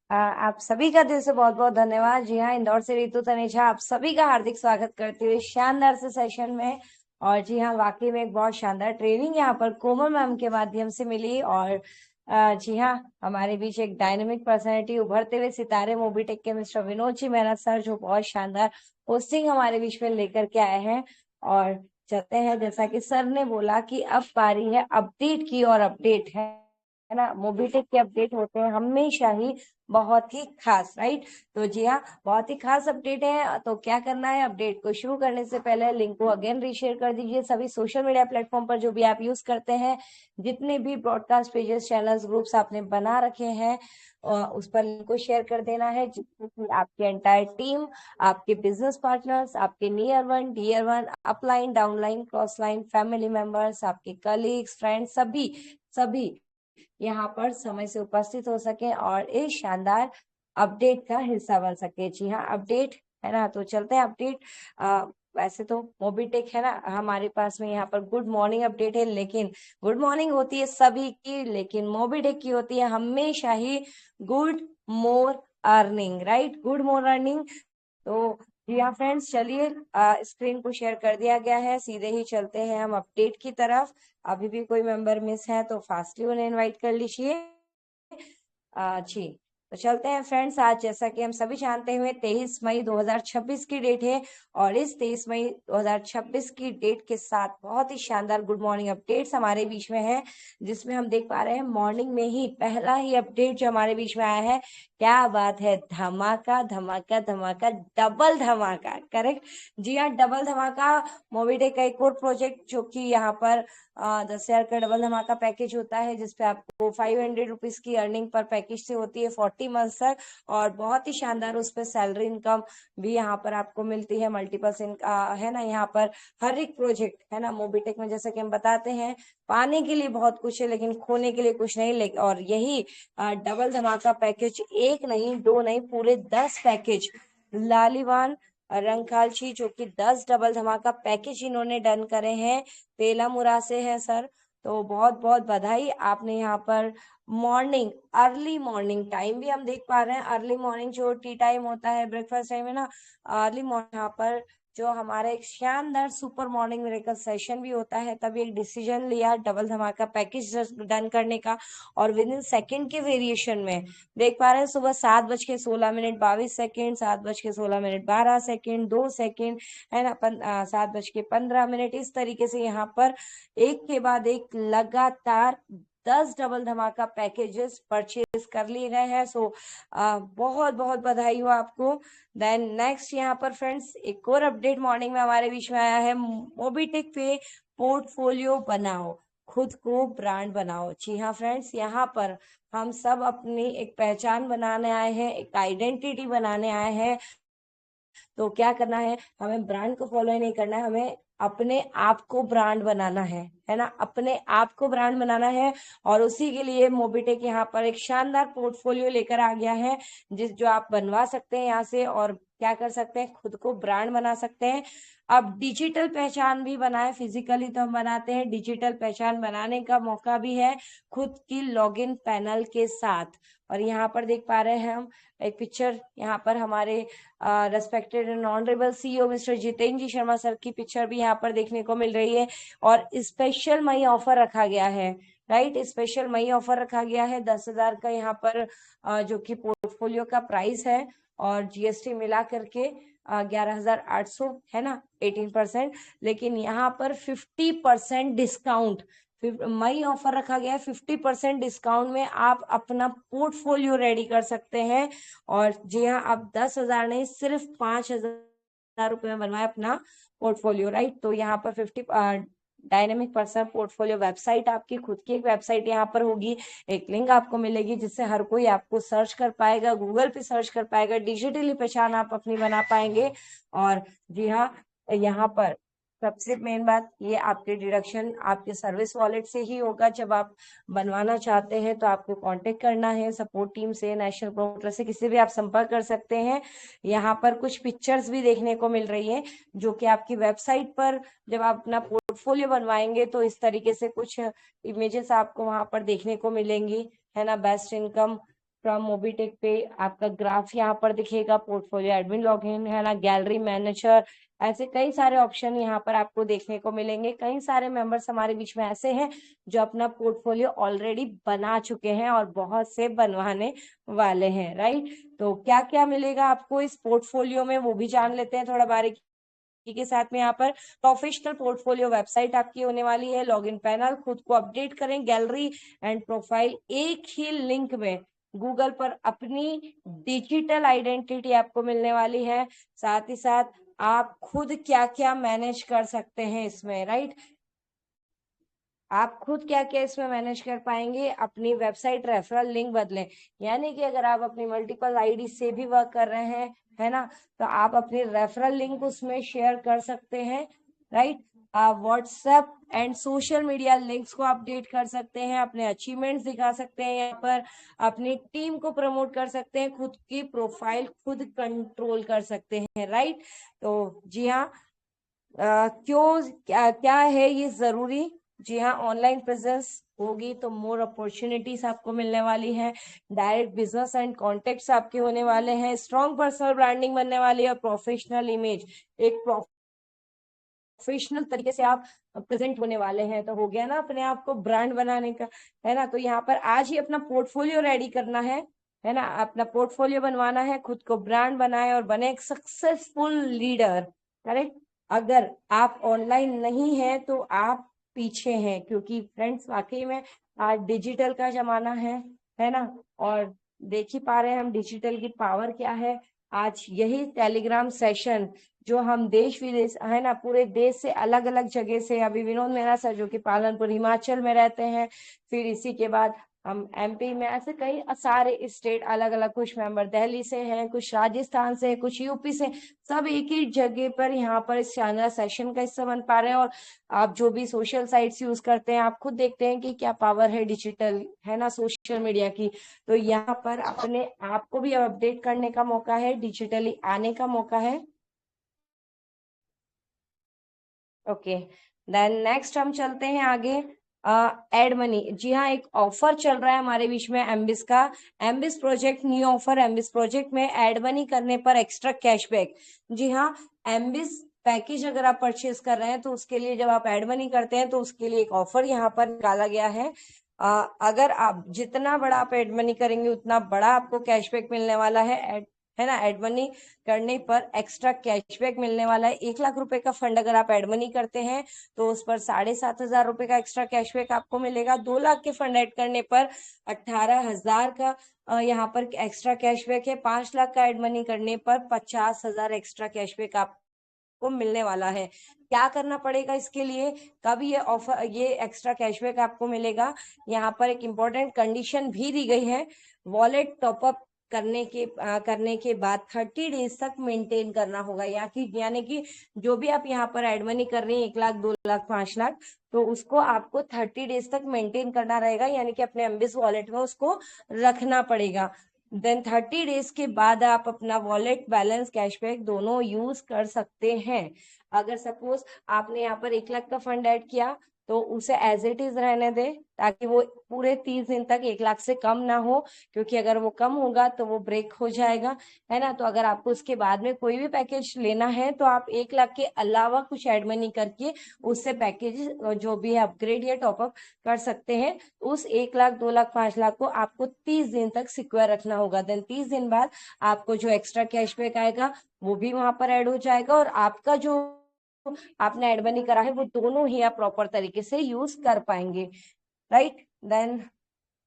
आप सभी का दिल से बहुत बहुत धन्यवाद। जी हाँ, इंदौर से रितु तनेजा आप सभी का हार्दिक स्वागत करते हुए शानदार से सेशन में। और जी हाँ, वाकई में एक बहुत शानदार ट्रेनिंग यहाँ पर कोमल मैम के माध्यम से मिली। और जी हाँ, हमारे बीच एक डायनेमिक पर्सनैलिटी, उभरते हुए सितारे मोबीटेक के मिस्टर विनोद जी मेहनत सर, जो बहुत शानदार पोस्टिंग हमारे बीच में लेकर के आए हैं। और चलते हैं, जैसा कि सर ने बोला कि अब पारी है अपडेट की, और अपडेट है ना, मोबीटेक के अपडेट होते हैं हमेशा ही बहुत ही खास, राइट। तो जी हाँ, बहुत ही खास अपडेट है। तो क्या करना है, अपडेट को शुरू करने से पहले लिंक को अगेन रीशेयर कर दीजिए सभी सोशल मीडिया प्लेटफॉर्म पर जो भी आप यूज करते हैं। जितने भी ब्रॉडकास्ट पेजेस, चैनल्स, ग्रुप्स आपने बना रखे हैं, उस पर लिंक को शेयर कर देना है, जिससे कि आपकी एंटायर टीम, आपके बिजनेस पार्टनर्स, आपके near one, dear one, upline, downline, cross line, family members, आपके कलीग्स, फ्रेंड्स, सभी सभी यहाँ पर समय से उपस्थित हो सके और इस शानदार अपडेट का हिस्सा बन सके। जी हाँ, अपडेट है ना, तो चलते हैं अपडेट। वैसे तो मोबीटेक है ना हमारे पास में, यहाँ पर गुड मॉर्निंग अपडेट है, लेकिन गुड मॉर्निंग होती है सभी की, लेकिन मोबीटेक की होती है हमेशा ही good more earning, right, good more earning. तो जी हाँ फ्रेंड्स, चलिए स्क्रीन को शेयर कर दिया गया है, सीधे ही चलते हैं हम अपडेट की तरफ। अभी भी कोई मेंबर मिस है तो फास्टली उन्हें इनवाइट कर लीजिए। जी, तो चलते हैं फ्रेंड्स। आज जैसा कि हम सभी जानते हुए 23 मई 2026 की डेट है, और इस 23 मई 2026 की डेट के साथ बहुत ही शानदार गुड मॉर्निंग अपडेट्स हमारे बीच में है, जिसमें हम देख पा रहे हैं मॉर्निंग में ही पहला ही अपडेट जो हमारे बीच में आया है। क्या बात है, धमाका धमाका धमाका, डबल धमाका, करेक्ट। जी हाँ, डबल धमाका मोबीटेक का एक और प्रोजेक्ट, जो कि यहाँ पर 10,000 का डबल धमाका पैकेज होता है, जिसपे आपको 500 रुपीज की अर्निंग पर पैकेज से होती है 40 मंथ तक, और बहुत ही शानदार उस पर सैलरी इनकम भी यहाँ पर आपको मिलती है, मल्टीपल्स है ना। यहाँ पर हर एक प्रोजेक्ट है ना मोबीटेक में, जैसे कि हम बताते हैं, पाने के लिए बहुत कुछ है लेकिन खोने के लिए कुछ नहीं। और यही डबल धमाका पैकेज एक नहीं, दो नहीं, पूरे 10 पैकेज लालीवान रंगखालची, जो कि 10 डबल धमाका पैकेज इन्होंने डन करे हैं, पेलामुरा से है सर। तो बहुत बहुत बधाई, आपने यहाँ पर मॉर्निंग, अर्ली मॉर्निंग टाइम भी हम देख पा रहे हैं, अर्ली मॉर्निंग जो टी टाइम होता है, ब्रेकफास्ट टाइम है ना, अर्ली मॉर्निंग यहाँ पर जो हमारा एक शानदार सुपर मॉर्निंग मिरेकल सेशन भी होता है, तभी एक डिसीजन लिया डबल धमाका पैकेज डन करने का। और विद इन सेकेंड के वेरिएशन में देख पा रहे हैं, सुबह 7:16 22, 7:16 12 सेकेंड, 2 सेकेंड, है ना, 7:15, इस तरीके से यहाँ पर एक के बाद एक लगातार 10 डबल धमाका पैकेजेस परचेज कर लिए गए हैं। सो बहुत बहुत बधाई हो आपको। देन नेक्स्ट यहाँ पर फ्रेंड्स एक और अपडेट मॉर्निंग में हमारे बीच में आया है, मोबीटेक पे पोर्टफोलियो बनाओ, खुद को ब्रांड बनाओ। जी हाँ फ्रेंड्स, यहाँ पर हम सब अपनी एक पहचान बनाने आए हैं, एक आइडेंटिटी बनाने आए हैं। तो क्या करना है, हमें ब्रांड को फॉलो नहीं करना है, हमें अपने आप को ब्रांड बनाना है ना, अपने आप को ब्रांड बनाना है। और उसी के लिए मोबीटेक यहाँ पर एक शानदार पोर्टफोलियो लेकर आ गया है, जो आप बनवा सकते हैं यहाँ से। और क्या कर सकते हैं, खुद को ब्रांड बना सकते हैं। अब डिजिटल पहचान भी बनाए, फिजिकली तो हम बनाते हैं, डिजिटल पहचान बनाने का मौका भी है खुद की लॉगिन पैनल के साथ। और यहाँ पर देख पा रहे हैं हम एक पिक्चर, यहाँ पर हमारे respected and honourable CEO mister Jitendra ji Sharma sir की पिक्चर भी यहाँ पर देखने को मिल रही है। और स्पेशल मई ऑफर रखा गया है, राइट, स्पेशल मई ऑफर रखा गया है 10,000 का यहाँ पर जो कि पोर्टफोलियो का प्राइस है, और जीएसटी मिला करके 11,800 है ना, 18%। लेकिन यहाँ पर 50% डिस्काउंट, मई ऑफर रखा गया है, 50% डिस्काउंट में आप अपना पोर्टफोलियो रेडी कर सकते हैं। और जी हाँ, आप 10,000 नहीं, सिर्फ 5,000 रुपए में बनवाए अपना पोर्टफोलियो, राइट। तो यहाँ पर 50 डायनेमिक पर्सनल पोर्टफोलियो वेबसाइट, आपकी खुद की एक वेबसाइट यहाँ पर होगी, एक लिंक आपको मिलेगी जिससे हर कोई आपको सर्च कर पाएगा, गूगल पे सर्च कर पाएगा, डिजिटली पहचान आप अपनी बना पाएंगे। और जी हाँ, यहाँ पर सबसे मेन बात ये, आपके डिडक्शन आपके सर्विस वॉलेट से ही होगा। जब आप बनवाना चाहते हैं तो आपको कांटेक्ट करना है सपोर्ट टीम से, नेशनल प्रमोटर से, किसी भी आप संपर्क कर सकते हैं। यहाँ पर कुछ पिक्चर्स भी देखने को मिल रही है जो कि आपकी वेबसाइट पर जब आप अपना पोर्टफोलियो बनवाएंगे तो इस तरीके से कुछ इमेजेस आपको वहां पर देखने को मिलेंगी, है ना। बेस्ट इनकम फ्रॉम मोबीटेक पे आपका ग्राफ यहाँ पर दिखेगा, पोर्टफोलियो एडमिन लॉगिन, है ना, गैलरी मैनेजर, ऐसे कई सारे ऑप्शन यहाँ पर आपको देखने को मिलेंगे। कई सारे मेंबर्स हमारे बीच में ऐसे हैं जो अपना पोर्टफोलियो ऑलरेडी बना चुके हैं और बहुत से बनवाने वाले हैं, राइट। तो क्या क्या मिलेगा आपको इस पोर्टफोलियो में वो भी जान लेते हैं थोड़ा बारीकी के साथ में। यहाँ पर प्रोफेशनल पोर्टफोलियो वेबसाइट आपकी होने वाली है, लॉगिन पैनल, खुद को अपडेट करें, गैलरी एंड प्रोफाइल एक ही लिंक में गूगल पर अपनी डिजिटल आइडेंटिटी आपको मिलने वाली है। साथ ही साथ आप खुद क्या क्या मैनेज कर सकते हैं इसमें, राइट, आप खुद क्या क्या इसमें मैनेज कर पाएंगे। अपनी वेबसाइट रेफरल लिंक बदलें, यानी कि अगर आप अपनी मल्टीपल आईडी से भी वर्क कर रहे हैं, है ना, तो आप अपनी रेफरल लिंक उसमें शेयर कर सकते हैं, राइट। आप WhatsApp and social media links को अपडेट कर सकते हैं, अपने अचीवमेंट्स दिखा सकते हैं, यहाँ पर अपनी टीम को प्रमोट कर सकते हैं, खुद की प्रोफाइल खुद कंट्रोल कर सकते हैं, राइट। तो जी हाँ, क्यों क्या है ये जरूरी, जी हाँ, ऑनलाइन प्रेजेंस होगी तो मोर अपॉर्चुनिटीज आपको मिलने वाली है, डायरेक्ट बिजनेस एंड कॉन्टेक्ट्स आपके होने वाले हैं, स्ट्रॉन्ग पर्सनल ब्रांडिंग बनने वाली है, प्रोफेशनल इमेज, एक प्रोफेशनल तरीके से आप प्रेजेंट होने वाले हैं। तो हो गया ना अपने आप को ब्रांड बनाने का, है ना। तो यहाँ पर आज ही अपना पोर्टफोलियो रेडी करना है ना, अपना पोर्टफोलियो बनवाना है, खुद को ब्रांड बनाए और बने एक सक्सेसफुल लीडर, करेक्ट। अगर आप ऑनलाइन नहीं है तो आप पीछे हैं, क्योंकि फ्रेंड्स वाकई में आज डिजिटल का जमाना है ना। और देख ही पा रहे हैं हम डिजिटल की पावर क्या है। आज यही टेलीग्राम सेशन जो हम देश विदेश, है ना, पूरे देश से अलग अलग जगह से, अभी विनोद मेहरा सर जो कि पालनपुर हिमाचल में रहते हैं, फिर इसी के बाद हम एमपी में, ऐसे कई सारे स्टेट अलग अलग, कुछ मेंबर दिल्ली से हैं, कुछ राजस्थान से, कुछ यूपी से, सब एक ही जगह पर यहाँ पर इस शानदार सेशन का हिस्सा बन पा रहे हैं। और आप जो भी सोशल साइट्स यूज करते हैं, आप खुद देखते हैं कि क्या पावर है डिजिटल, है ना, सोशल मीडिया की। तो यहाँ पर अपने आप को भी अपडेट करने का मौका है, डिजिटली आने का मौका है। ओके, देन नेक्स्ट हम चलते हैं आगे, एड मनी। जी हाँ, एक ऑफर चल रहा है हमारे बीच में एमबिस का, एमबिस प्रोजेक्ट न्यू ऑफर, एमबिस प्रोजेक्ट में एड मनी करने पर एक्स्ट्रा कैशबैक। जी हाँ, एमबिस पैकेज अगर आप परचेज कर रहे हैं तो उसके लिए जब आप एड मनी करते हैं तो उसके लिए एक ऑफर यहाँ पर निकाला गया है। अगर आप जितना बड़ा आप एड मनी करेंगे उतना बड़ा आपको कैशबैक मिलने वाला है ना। एड मनी करने पर एक्स्ट्रा कैशबैक मिलने वाला है। 1 लाख रुपए का फंड अगर आप एड मनी करते हैं तो उस पर 7,500 रुपए का एक्स्ट्रा कैशबैक आपको मिलेगा। 2 लाख के फंड ऐड करने पर 18,000 का यहाँ पर एक्स्ट्रा कैशबैक है। 5 लाख का एड मनी करने पर 50,000 एक्स्ट्रा कैशबैक आपको मिलने वाला है। क्या करना पड़ेगा इसके लिए, कब ये ऑफर, ये एक्स्ट्रा कैशबैक आपको मिलेगा, यहाँ पर एक इम्पोर्टेंट कंडीशन भी दी गई है। वॉलेट टॉपअप करने के बाद 30 डेज तक मेंटेन करना होगा, यानी कि जो भी आप यहाँ पर एड मनी कर रही हैं, 1 लाख, 2 लाख, 5 लाख, तो उसको आपको 30 डेज तक मेंटेन करना रहेगा, यानी कि अपने एमबिस वॉलेट में उसको रखना पड़ेगा। देन 30 डेज के बाद आप अपना वॉलेट बैलेंस कैशबैक दोनों यूज कर सकते हैं। अगर सपोज आपने यहाँ पर 1 लाख का फंड ऐड किया तो उसे एज इट इज रहने दे, ताकि वो पूरे 30 दिन तक 1 लाख से कम ना हो, क्योंकि अगर वो कम होगा तो वो ब्रेक हो जाएगा, है ना। तो अगर आपको उसके बाद में कोई भी पैकेज लेना है तो आप 1 लाख के अलावा कुछ एड मनी करके उससे पैकेज जो भी है अपग्रेड या टॉपअप कर सकते हैं। उस 1 लाख 2 लाख 5 लाख को आपको 30 दिन तक सिक्योर रखना होगा। देन 30 दिन बाद आपको जो एक्स्ट्रा कैशबैक आएगा वो भी वहां पर ऐड हो जाएगा, और आपका जो आपने एड मनी करा है वो दोनों ही आप प्रॉपर तरीके से यूज कर पाएंगे, राइट। देन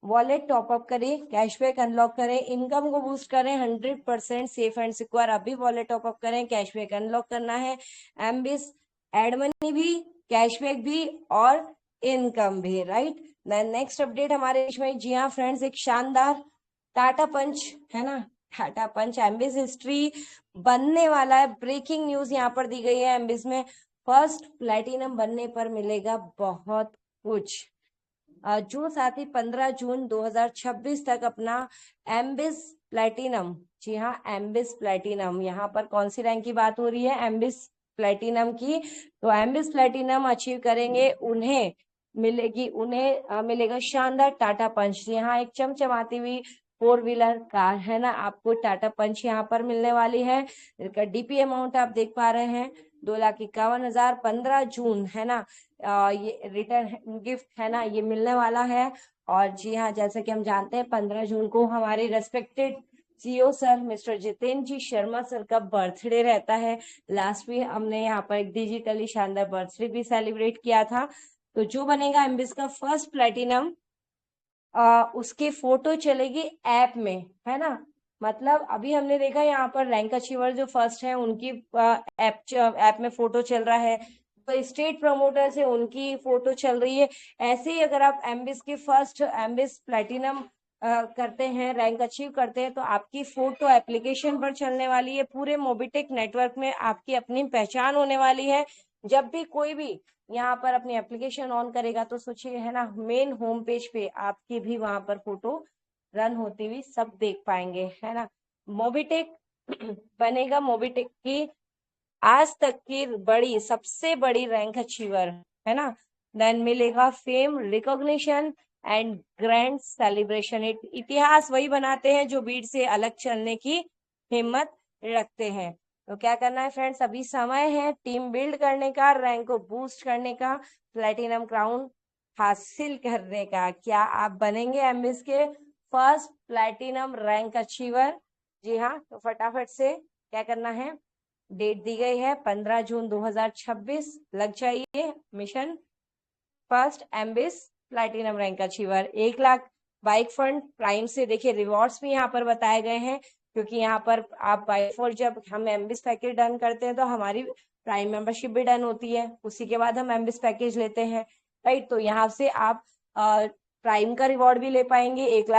वॉलेट टॉपअप करें, कैशबैक अनलॉक करें, इनकम को बूस्ट करें, 100% सेफ एंड सिक्योर अभी वॉलेट टॉपअप करें, कैशबैक अनलॉक करना है। एमबीएस एड मनी भी, कैशबैक भी और इनकम भी, राइट। देन नेक्स्ट अपडेट हमारे देश में, जी हाँ फ्रेंड्स, एक शानदार टाटा पंच, है ना, टाटा पंच एमबीएस हिस्ट्री बनने वाला है। ब्रेकिंग न्यूज यहाँ पर दी गई है, एमबीएस में फर्स्ट प्लेटिनम बनने पर मिलेगा बहुत कुछ। जो साथ ही 15 जून 2026 तक अपना एमबीएस प्लेटिनम, जी हाँ एमबीएस प्लेटिनम, यहाँ पर कौन सी रैंक की बात हो रही है, एमबीएस प्लेटिनम की। तो एमबीएस प्लेटिनम अचीव करेंगे उन्हें मिलेगा शानदार टाटा पंच। यहाँ एक चमचमाती हुई 4 व्हीलर कार, है ना, आपको टाटा पंच यहाँ पर मिलने वाली है। इसका डीपी अमाउंट आप देख पा रहे हैं 2,51,000, 15 जून, है ना, ये रिटर्न गिफ्ट, है ना, ये मिलने वाला है। और जी हाँ, जैसे कि हम जानते हैं 15 जून को हमारे respected CEO sir mister Jitendra ji Sharma sir का बर्थडे रहता है। लास्ट वीक हमने यहाँ पर एक डिजिटली शानदार बर्थडे भी सेलिब्रेट किया था। तो जो बनेगा एमबीएस का फर्स्ट प्लेटिनम, उसकी फोटो चलेगी ऐप में, है ना। मतलब अभी हमने देखा यहाँ पर रैंक अचीवर जो फर्स्ट है उनकी ऐप में फोटो चल रहा है, तो स्टेट प्रमोटर से उनकी फोटो चल रही है। ऐसे ही अगर आप एमबीएस की फर्स्ट एमबीएस प्लेटिनम करते हैं, रैंक अचीव करते हैं, तो आपकी फोटो एप्लीकेशन पर चलने वाली है। पूरे मोबिटेक नेटवर्क में आपकी अपनी पहचान होने वाली है। जब भी कोई भी यहाँ पर अपनी एप्लीकेशन ऑन करेगा तो सोचिए, है ना, मेन होम पेज पे आपकी भी वहां पर फोटो रन होती हुई सब देख पाएंगे, है ना। मोबिटेक बनेगा मोबिटेक की आज तक की सबसे बड़ी रैंक अचीवर, है ना। देन मिलेगा fame, recognition and grand celebration. इतिहास वही बनाते हैं जो भीड़ से अलग चलने की हिम्मत रखते हैं। तो क्या करना है फ्रेंड्स, अभी समय है टीम बिल्ड करने का, रैंक को बूस्ट करने का, प्लेटिनम क्राउन हासिल करने का। क्या आप बनेंगे एमबीएस के फर्स्ट प्लेटिनम रैंक अचीवर? जी हाँ, तो फटाफट से क्या करना है, डेट दी गई है 15 जून 2026, लग जाइए mission first MBS platinum rank achiever. 1 lakh bike fund prime से, देखिए रिवॉर्ड्स भी यहाँ पर बताए गए हैं, क्योंकि यहाँ पर आप बाय डिफॉल्ट जब हम एमबीएस पैकेज डन करते हैं तो हमारी प्राइम मेंबरशिप भी डन होती है, उसी के बाद हम एमबीएस पैकेज लेते हैं, राइट। तो यहाँ से आप प्राइम का रिवॉर्ड भी ले पाएंगे। 1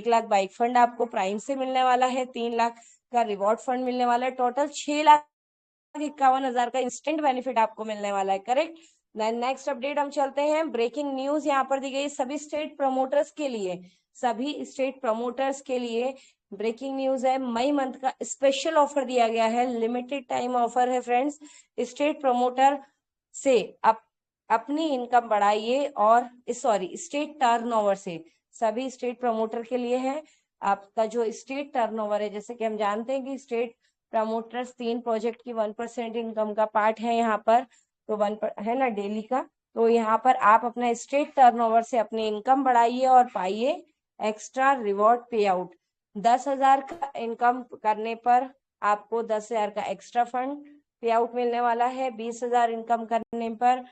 लाख बाइक फंड आपको प्राइम से मिलने वाला है, 3 लाख का रिवॉर्ड फंड मिलने वाला है, टोटल 6,51,000 का इंस्टेंट बेनिफिट आपको मिलने वाला है, करेक्ट। नेक्स्ट अपडेट हम चलते हैं। ब्रेकिंग न्यूज यहाँ पर दी गई सभी स्टेट प्रमोटर्स के लिए ब्रेकिंग न्यूज है। मई मंथ का स्पेशल ऑफर दिया गया है, लिमिटेड टाइम ऑफर है फ्रेंड्स। स्टेट प्रमोटर से अपनी इनकम बढ़ाइए, और स्टेट टर्नओवर से, सभी स्टेट प्रमोटर के लिए है। आपका जो स्टेट टर्नओवर है, जैसे कि हम जानते हैं कि स्टेट प्रमोटर्स 3 प्रोजेक्ट की 1% इनकम का पार्ट है यहाँ पर, तो 1 है ना डेली का। तो यहाँ पर आप अपना स्टेट टर्नओवर से अपनी इनकम बढ़ाइए और पाइए एक्स्ट्रा रिवॉर्ड पे आउट। 10,000 का इनकम करने पर आपको 10,000 का एक्स्ट्रा फंड पे आउट मिलने वाला है। 20,000 इनकम करने पर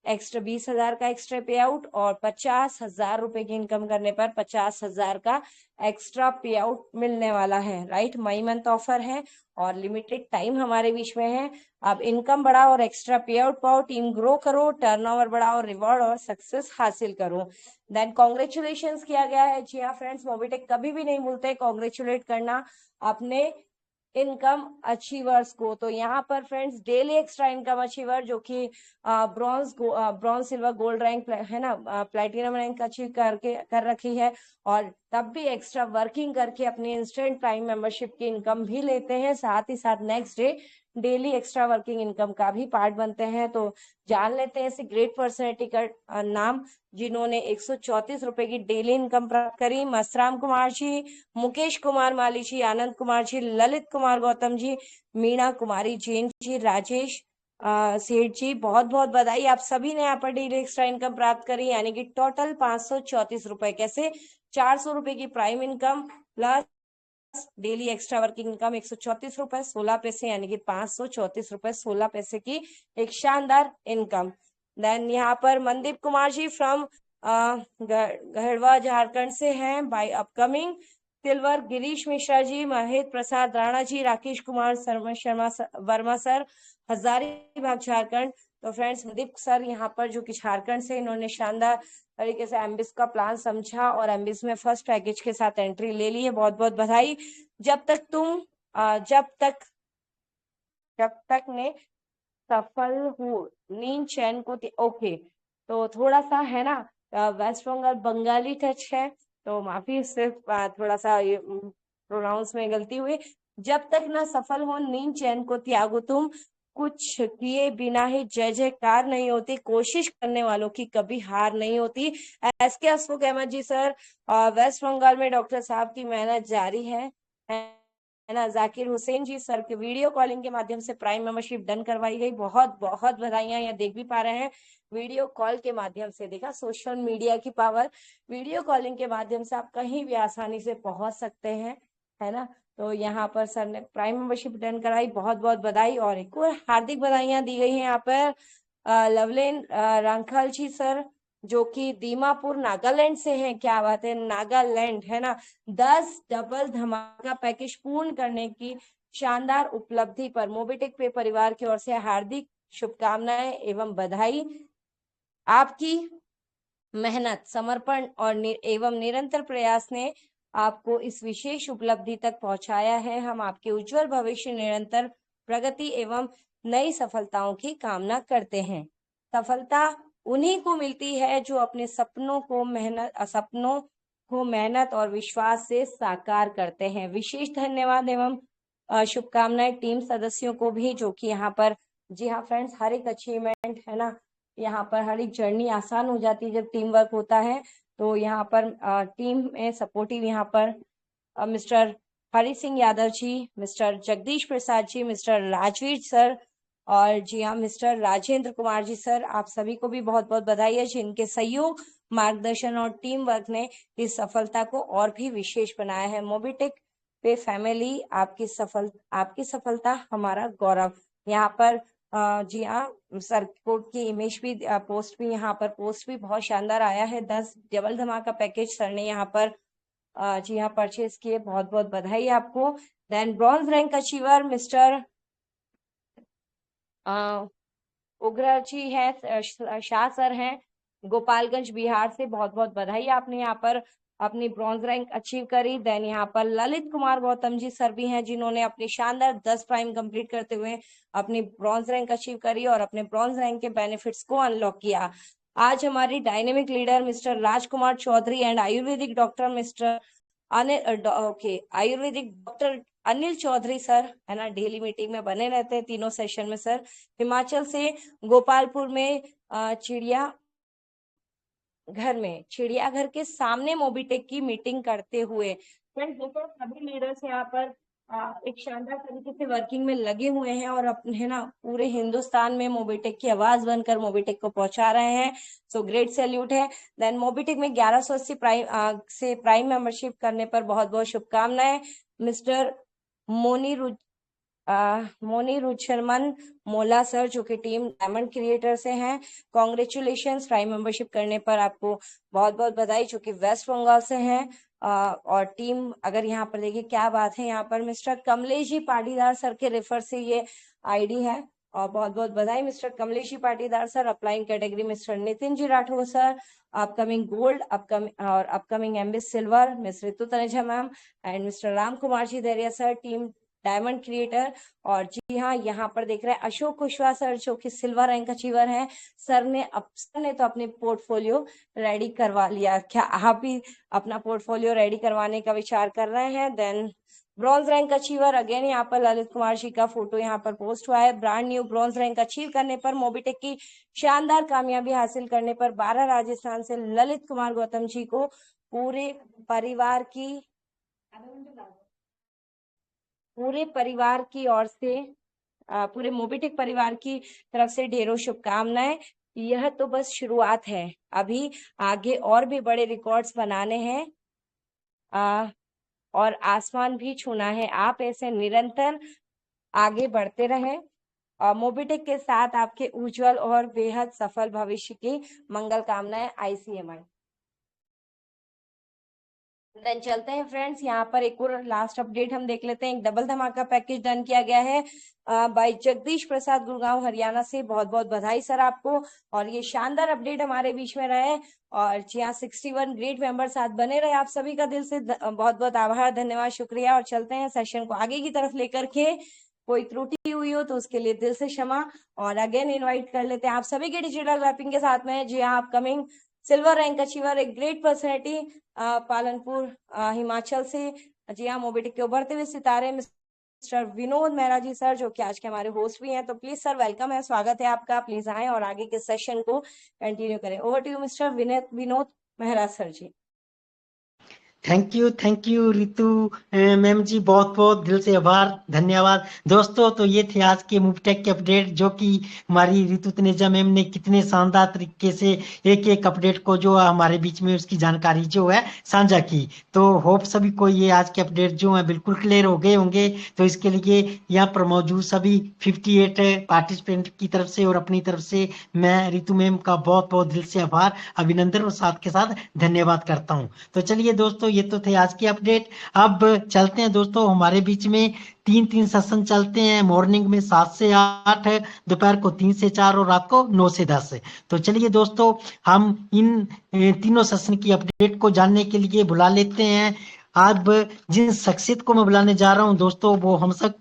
एक्स्ट्रा 20,000 का एक्स्ट्रा पे आउट, और 50,000 रुपए की इनकम करने पर 50,000 का एक्स्ट्रा पे आउट मिलने वाला है, राइट। मई मंथ ऑफर है और लिमिटेड टाइम हमारे बीच में है। अब इनकम बढ़ाओ और एक्स्ट्रा पे आउट पाओ, टीम ग्रो करो, टर्नओवर बढ़ाओ, रिवॉर्ड और सक्सेस हासिल करो। देन कॉन्ग्रेचुलेशन किया गया है। जी हाँ फ्रेंड्स, मोबिटेक कभी भी नहीं भूलते कॉन्ग्रेचुलेट करना अपने इनकम अचीवर्स को। तो यहाँ पर friends daily extra income achiever जो कि ब्रॉन्ज सिल्वर गोल्ड रैंक है ना, प्लेटिनम रैंक अचीव कर रखी है, और तब भी एक्स्ट्रा वर्किंग करके अपनी इंस्टेंट प्राइम मेंबरशिप की इनकम भी लेते हैं, साथ ही साथ next day daily extra working income का भी पार्ट बनते हैं। तो जान लेते हैं ऐसे ग्रेट पर्सनैलिटी का नाम जिन्होंने 134 रुपए की डेली इनकम प्राप्त करी। मसराम कुमार जी, मुकेश कुमार माली जी, आनंद कुमार जी, ललित कुमार गौतम जी, मीणा कुमारी जैन जी, राजेश सेठ जी, बहुत बहुत बधाई। आप सभी ने यहाँ पर डेली एक्स्ट्रा इनकम प्राप्त करी, यानी कि टोटल 534 रुपए। कैसे? 400 रुपए की prime income plus daily extra working income 134 रुपए 16 पैसे, यानी कि 534 रुपए 16 पैसे की एक शानदार इनकम। देन यहाँ पर मनदीप कुमार जी फ्रॉम गढ़वा झारखंड से हैं by upcoming silver. Girish Mishra ji, Mahesh Prasad Rana ji, Rakesh Kumar Sharma Verma sir, Hazaribagh Jharkhand. तो फ्रेंड्स मनदीप सर यहाँ पर जो कि झारखंड से, इन्होंने शानदार तरीके से एमबीएस का प्लान समझा और एमबीएस में फर्स्ट पैकेज के साथ एंट्री ले ली है। बहुत बहुत बधाई। जब तक ने सफल हो नींद चैन को ओके, तो थोड़ा सा है ना वेस्ट बंगाल बंगाली टच है, तो माफी, सिर्फ थोड़ा सा प्रोनाउंस में गलती हुई। जब तक ना सफल हो नींद चैन को त्यागो तुम, कुछ किए बिना ही जय जयकार नहीं होती, कोशिश करने वालों की कभी हार नहीं होती। एसके अशफाक अहमद जी सर, वेस्ट बंगाल में डॉक्टर साहब की मेहनत जारी है ना। जाकिर हुसैन जी सर के वीडियो कॉलिंग के माध्यम से प्राइम मेंबरशिप डन करवाई गई, बहुत बहुत बधाइयां। यहाँ देख भी पा रहे हैं वीडियो कॉल के माध्यम से, देखा सोशल मीडिया की पावर, वीडियो कॉलिंग के माध्यम से आप कहीं भी आसानी से पहुंच सकते हैं, है ना। तो यहाँ पर सर ने प्राइम मेंबरशिप डन कराई, बहुत बहुत बधाई। और एक और हार्दिक बधाइयां दी गई हैं यहाँ पर लवलेन रांखल जी सर, जो कि दीमापुर नागालैंड से हैं। क्या बात है, नागालैंड, है ना। 10 डबल धमाका पैकेज पूर्ण करने की शानदार उपलब्धि पर मोबिटेक पे परिवार की ओर से हार्दिक शुभकामनाएं एवं बधाई। आपकी मेहनत, समर्पण और एवं निरंतर प्रयास ने आपको इस विशेष उपलब्धि तक पहुंचाया है। हम आपके उज्जवल भविष्य, निरंतर प्रगति एवं नई सफलताओं की कामना करते हैं। सफलता उन्हीं को मिलती है जो अपने सपनों को मेहनत और विश्वास से साकार करते हैं। विशेष धन्यवाद एवं शुभकामनाएं टीम सदस्यों को भी, जो कि यहाँ पर, जी हाँ फ्रेंड्स, हर एक अचीवमेंट, है ना, यहाँ पर हर एक जर्नी आसान हो जाती है जब टीम वर्क होता है। तो यहाँ पर टीम में सपोर्टिव यहाँ पर mister Hari Singh Yadav ji, mister Jagdish Prasad ji, mister Rajveer sir, और जी हाँ मिस्टर राजेंद्र कुमार जी सर, आप सभी को भी बहुत बहुत बधाई है, जिनके सहयोग, मार्गदर्शन और टीम वर्क ने इस सफलता को और भी विशेष बनाया है। मोबिटेक पे फैमिली, आपकी सफलता हमारा गौरव। यहाँ पर जी हाँ सर कोड की इमेज भी पोस्ट भी बहुत शानदार आया है। 10 डबल धमाका पैकेज सर ने यहाँ पर जी हाँ परचेज किए, बहुत बहुत बधाई आपको। Then bronze rank achiever mister Ugra ji है, शाह सर हैं, गोपालगंज बिहार से, बहुत बहुत बधाई, आपने यहाँ पर अपनी ब्रॉन्ज रैंक अचीव करी। देन यहाँ पर ललित कुमार गौतम जी सर भी हैं, जिन्होंने अपनी शानदार 10 प्राइम कंप्लीट करते हुए अपनी ब्रॉन्ज रैंक अचीव करी और अपने ब्रॉन्ज रैंक के बेनिफिट्स को अनलॉक किया। आज हमारी dynamic leader mister Rajkumar Chaudhary and ayurvedic doctor mister ayurvedic doctor Anil Chaudhary sir, है ना, डेली मीटिंग में बने रहते हैं तीनों सेशन में सर, हिमाचल से गोपालपुर में चिड़ियाघर के सामने मोबिटेक की मीटिंग करते हुए। फ्रेंड्स देखो सभी लीडर्स यहाँ पर एक शानदार तरीके से वर्किंग में लगे हुए हैं और अपने, है ना, पूरे हिंदुस्तान में मोबिटेक की आवाज बनकर मोबिटेक को पहुंचा रहे हैं। सो ग्रेट सैल्यूट है। देन मोबिटेक में 1180 प्राइम मेंबरशिप करने पर बहुत बहुत शुभकामनाएं। मिस्टर मोनी रुचरमन मोला सर, जो कि टीम डायमंड क्रिएटर से हैं, कॉन्ग्रेचुलेशन प्राइम मेंबरशिप करने पर आपको बहुत बहुत बधाई, जो कि वेस्ट बंगाल से हैं। और टीम अगर यहाँ पर देखिए क्या बात है, यहाँ पर मिस्टर कमलेश जी पाटीदार सर के रेफर से ये आईडी है, और बहुत बहुत बधाई mister Kamlesh ji Patidar sir. Applying category mister Nitin ji Rathore sir, upcoming gold upcoming MBS silver miss Ritu Taneja ma'am and mister Ram Kumar ji Dariya sir. Team diamond creator. और जी हाँ, यहाँ पर देख रहे हैं अशोक कुशवाहा सर जो कि सिल्वर रैंक अचीवर हैं। सर ने तो अपने पोर्टफोलियो रेडी करवा लिया। क्या आप भी अपना पोर्टफोलियो रेडी करवाने का विचार कर रहे हैं? Then bronze rank achiever again यहाँ पर ललित कुमार जी का फोटो यहाँ पर पोस्ट हुआ है। Brand new bronze rank achieve करने पर, मोबिटेक की शानदार कामयाबी हासिल करने पर 12 राजस्थान से ललित कुमार गौतम जी को पूरे परिवार की ओर से, पूरे मोबिटेक परिवार की तरफ से ढेरों शुभकामनाएं। यह तो बस शुरुआत है, अभी आगे और भी बड़े रिकॉर्ड्स बनाने हैं और आसमान भी छूना है। आप ऐसे निरंतर आगे बढ़ते रहें और मोबिटेक के साथ आपके उज्जवल और बेहद सफल भविष्य की मंगल कामनाएं ICMI। देन चलते हैं फ्रेंड्स, यहाँ पर एक और लास्ट अपडेट हम देख लेते हैं। एक डबल धमाका पैकेज डन किया गया है बाय जगदीश प्रसाद, गुड़गांव हरियाणा से। बहुत बहुत बधाई सर आपको। और ये शानदार अपडेट हमारे बीच में रहे। और जी हाँ, 61 ग्रेट मेंबर साथ बने रहे। आप सभी का दिल से बहुत बहुत आभार, धन्यवाद, शुक्रिया। और चलते हैं सेशन को आगे की तरफ लेकर के। कोई त्रुटि हुई हो तो उसके लिए दिल से क्षमा। और अगेन इन्वाइट कर लेते हैं आप सभी के डिजिटल रैपिंग के साथ में। जी हाँ, अपकमिंग सिल्वर रैंक अचीवर, एक ग्रेट पर्सनैलिटी पालनपुर हिमाचल से। जी हाँ, मोबिटेक के उभरते हुए सितारे मिस्टर विनोद मेहरा जी सर, जो कि आज के हमारे होस्ट भी हैं। तो प्लीज सर, वेलकम है, स्वागत है आपका। प्लीज आए और आगे के सेशन को कंटिन्यू करें। Over to you mister Vinod Mehra sir ji. Thank you Ritu ma'am ji, बहुत बहुत दिल से आभार, धन्यवाद। दोस्तों, तो ये थे आज के मोबिटेक के अपडेट, जो कि हमारी रितु तनेजा मैम ने कितने शानदार तरीके से एक एक अपडेट को जो हमारे बीच में उसकी जानकारी जो है साझा की। तो होप सभी को ये आज के अपडेट जो है बिल्कुल क्लियर हो गए होंगे। तो इसके लिए यहाँ पर मौजूद सभी 58 पार्टिसिपेंट की तरफ से और अपनी तरफ से मैं रितु मैम का बहुत बहुत दिल से आभार, अभिनंदन और साथ के साथ धन्यवाद करता हूँ। तो चलिए दोस्तों, ये तो थे आज की अपडेट। अब चलते हैं दोस्तों, हमारे बीच में 3 सेशन चलते हैं। मॉर्निंग में 7 से 8, दोपहर को 3 से 4 और रात को 9 से 10। तो चलिए दोस्तों, हम इन तीनों सेशन की अपडेट को जानने के लिए बुला लेते हैं। अब जिन शख्सियत को मैं बुलाने जा रहा हूं दोस्तों, वो हम सब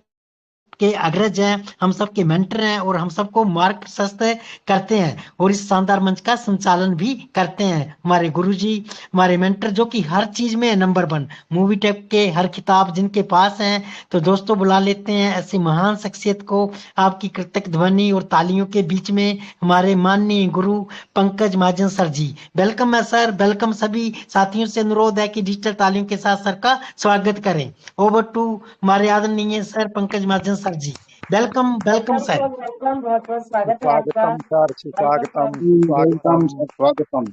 के अग्रज हैं, हम सबके मेंटर हैं और हम सबको मार्ग प्रशस्त करते हैं और इस शानदार मंच का संचालन भी करते हैं। हमारे गुरुजी, हमारे मेंटर, जो कि हर चीज में नंबर 1, मोबिटेक के हर खिताब जिनके पास हैं। तो दोस्तों, बुला लेते हैं ऐसी महान शख्सियत को। आपकी कृतज्ञ ध्वनि और तालियों के बीच में हमारे माननीय गुरु पंकज महाजन सर जी। वेलकम है सर, वेलकम। सभी साथियों से अनुरोध है कि डिजिटल तालियों के साथ सर का स्वागत करें। ओवर टू हमारे आदरणीय sir Pankaj Mahajan sir ji. Welcome welcome sir. Welcome, बहुत बहुत स्वागत है आपका। स्वागतम सर, स्वागतम स्वागतम स्वागतम।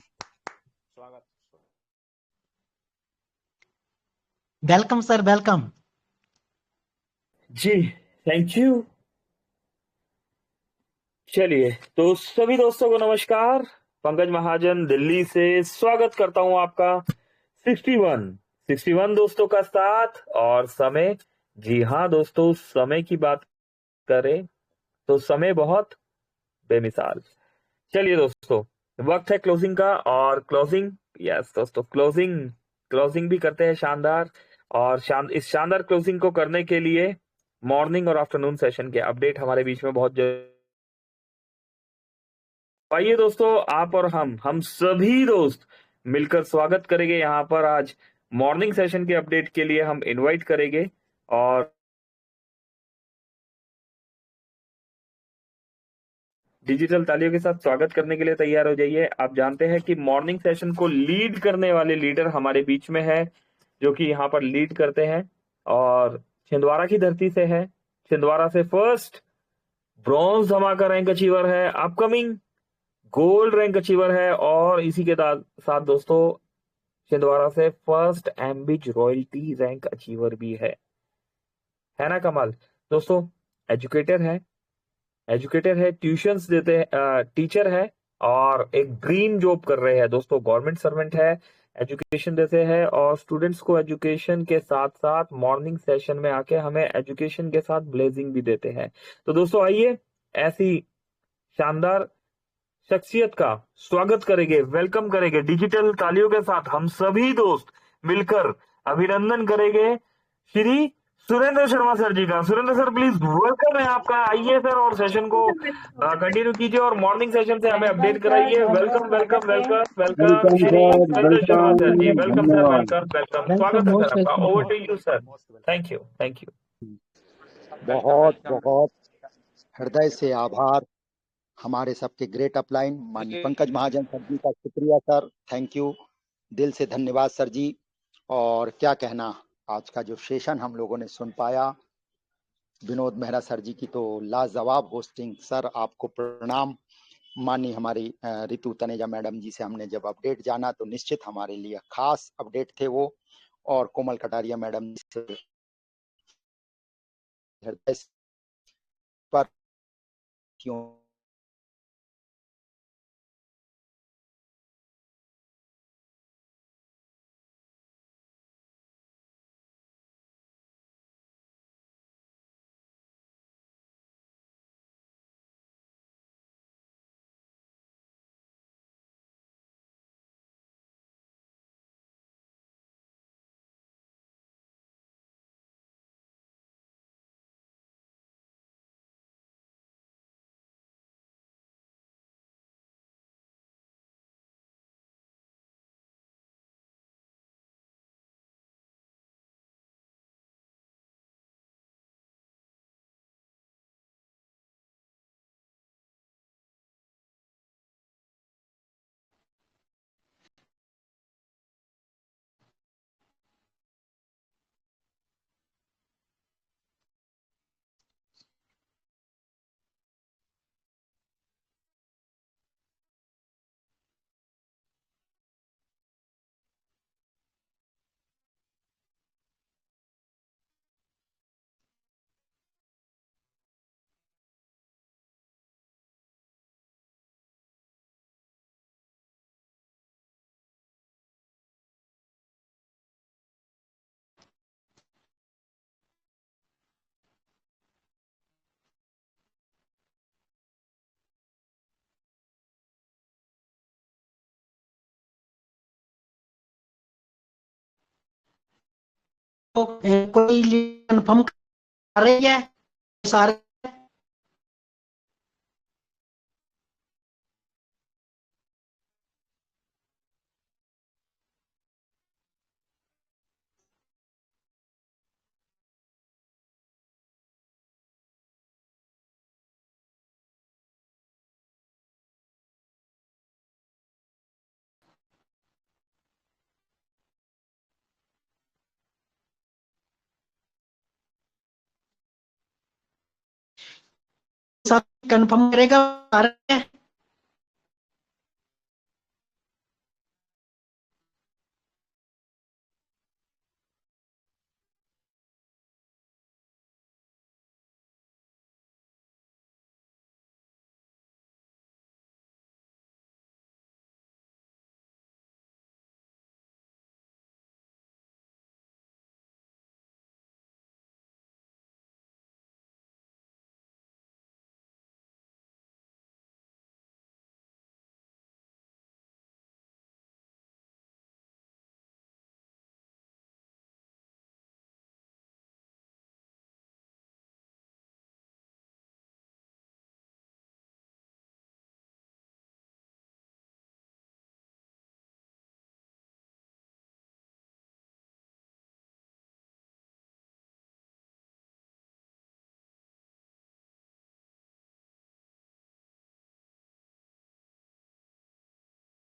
वेलकम सर, वेलकम जी, थैंक यू। चलिए, तो सभी दोस्तों को नमस्कार। पंकज महाजन दिल्ली से स्वागत करता हूं आपका 61 दोस्तों का साथ और समय। जी हाँ दोस्तों, समय की बात करें तो समय बहुत बेमिसाल। चलिए दोस्तों, वक्त है क्लोजिंग का और क्लोजिंग, यस दोस्तों, क्लोजिंग भी करते हैं शानदार। और इस शानदार क्लोजिंग को करने के लिए मॉर्निंग और आफ्टरनून सेशन के अपडेट हमारे बीच में बहुत आइए दोस्तों, आप और हम सभी दोस्त मिलकर स्वागत करेंगे यहाँ पर। आज मॉर्निंग सेशन के अपडेट के लिए हम इनवाइट करेंगे और डिजिटल तालियों के साथ स्वागत करने के लिए तैयार हो जाइए। आप जानते हैं कि मॉर्निंग सेशन को लीड करने वाले लीडर हमारे बीच में है, जो कि यहाँ पर लीड करते हैं और छिंदवाड़ा की धरती से है। छिंदवाड़ा से फर्स्ट ब्रॉन्ज धमाका रैंक अचीवर है, अपकमिंग गोल्ड रैंक अचीवर है और इसी के साथ दोस्तों छिंदवाड़ा से फर्स्ट एम्बिज रॉयल्टी रैंक अचीवर भी है ना कमाल। दोस्तों, एजुकेटर है, ट्यूशंस देते हैं, टीचर है और एक ड्रीम जॉब कर रहे हैं दोस्तों। गवर्नमेंट सर्वेंट है, एजुकेशन देते हैं और स्टूडेंट्स को एजुकेशन के साथ साथ मॉर्निंग सेशन में आके हमें एजुकेशन के साथ ब्लेजिंग भी देते हैं। तो दोस्तों, आइए ऐसी शानदार शख्सियत का स्वागत करेंगे, वेलकम करेंगे डिजिटल तालियों के साथ। हम सभी दोस्त मिलकर अभिनंदन करेंगे श्री सुरेंद्र शर्मा सर जी का। सुरेंद्र सर प्लीज, वेलकम है आपका, आइए सर और सेशन को कंटिन्यू कीजिए और मॉर्निंग सेशन से हमें वेलकम अपडेट सर, कराइए। बहुत वेलकम बहुत वेलकम स्वागत है। Welcome welcome welcome Shri sir, Surendra Sharma sir ji, welcome, welcome sir, धन्यवाद। वेलकम वेलकम, वेलकम, स्वागत है मोस्ट सर आपका। Welcome over sir. To you sir. Thank you, thank you. बहुत बहुत हृदय से आभार हमारे सबके ग्रेट अपलाइन माननीय पंकज महाजन सर जी का शुक्रिया सर, थैंक यू, दिल से धन्यवाद सर जी। और क्या कहना, आज का जो सेशन हम लोगों ने सुन पाया, विनोद मेहरा सर जी की तो लाजवाब होस्टिंग सर, आपको प्रणाम। माननीय हमारी रितु तनेजा मैडम जी से हमने जब अपडेट जाना तो निश्चित हमारे लिए खास अपडेट थे वो, और कोमल कटारिया मैडम जी से हृदय पर क्यों तो कोई कंफर्म कर रही है सारे? कंफर्म करेगा सारे?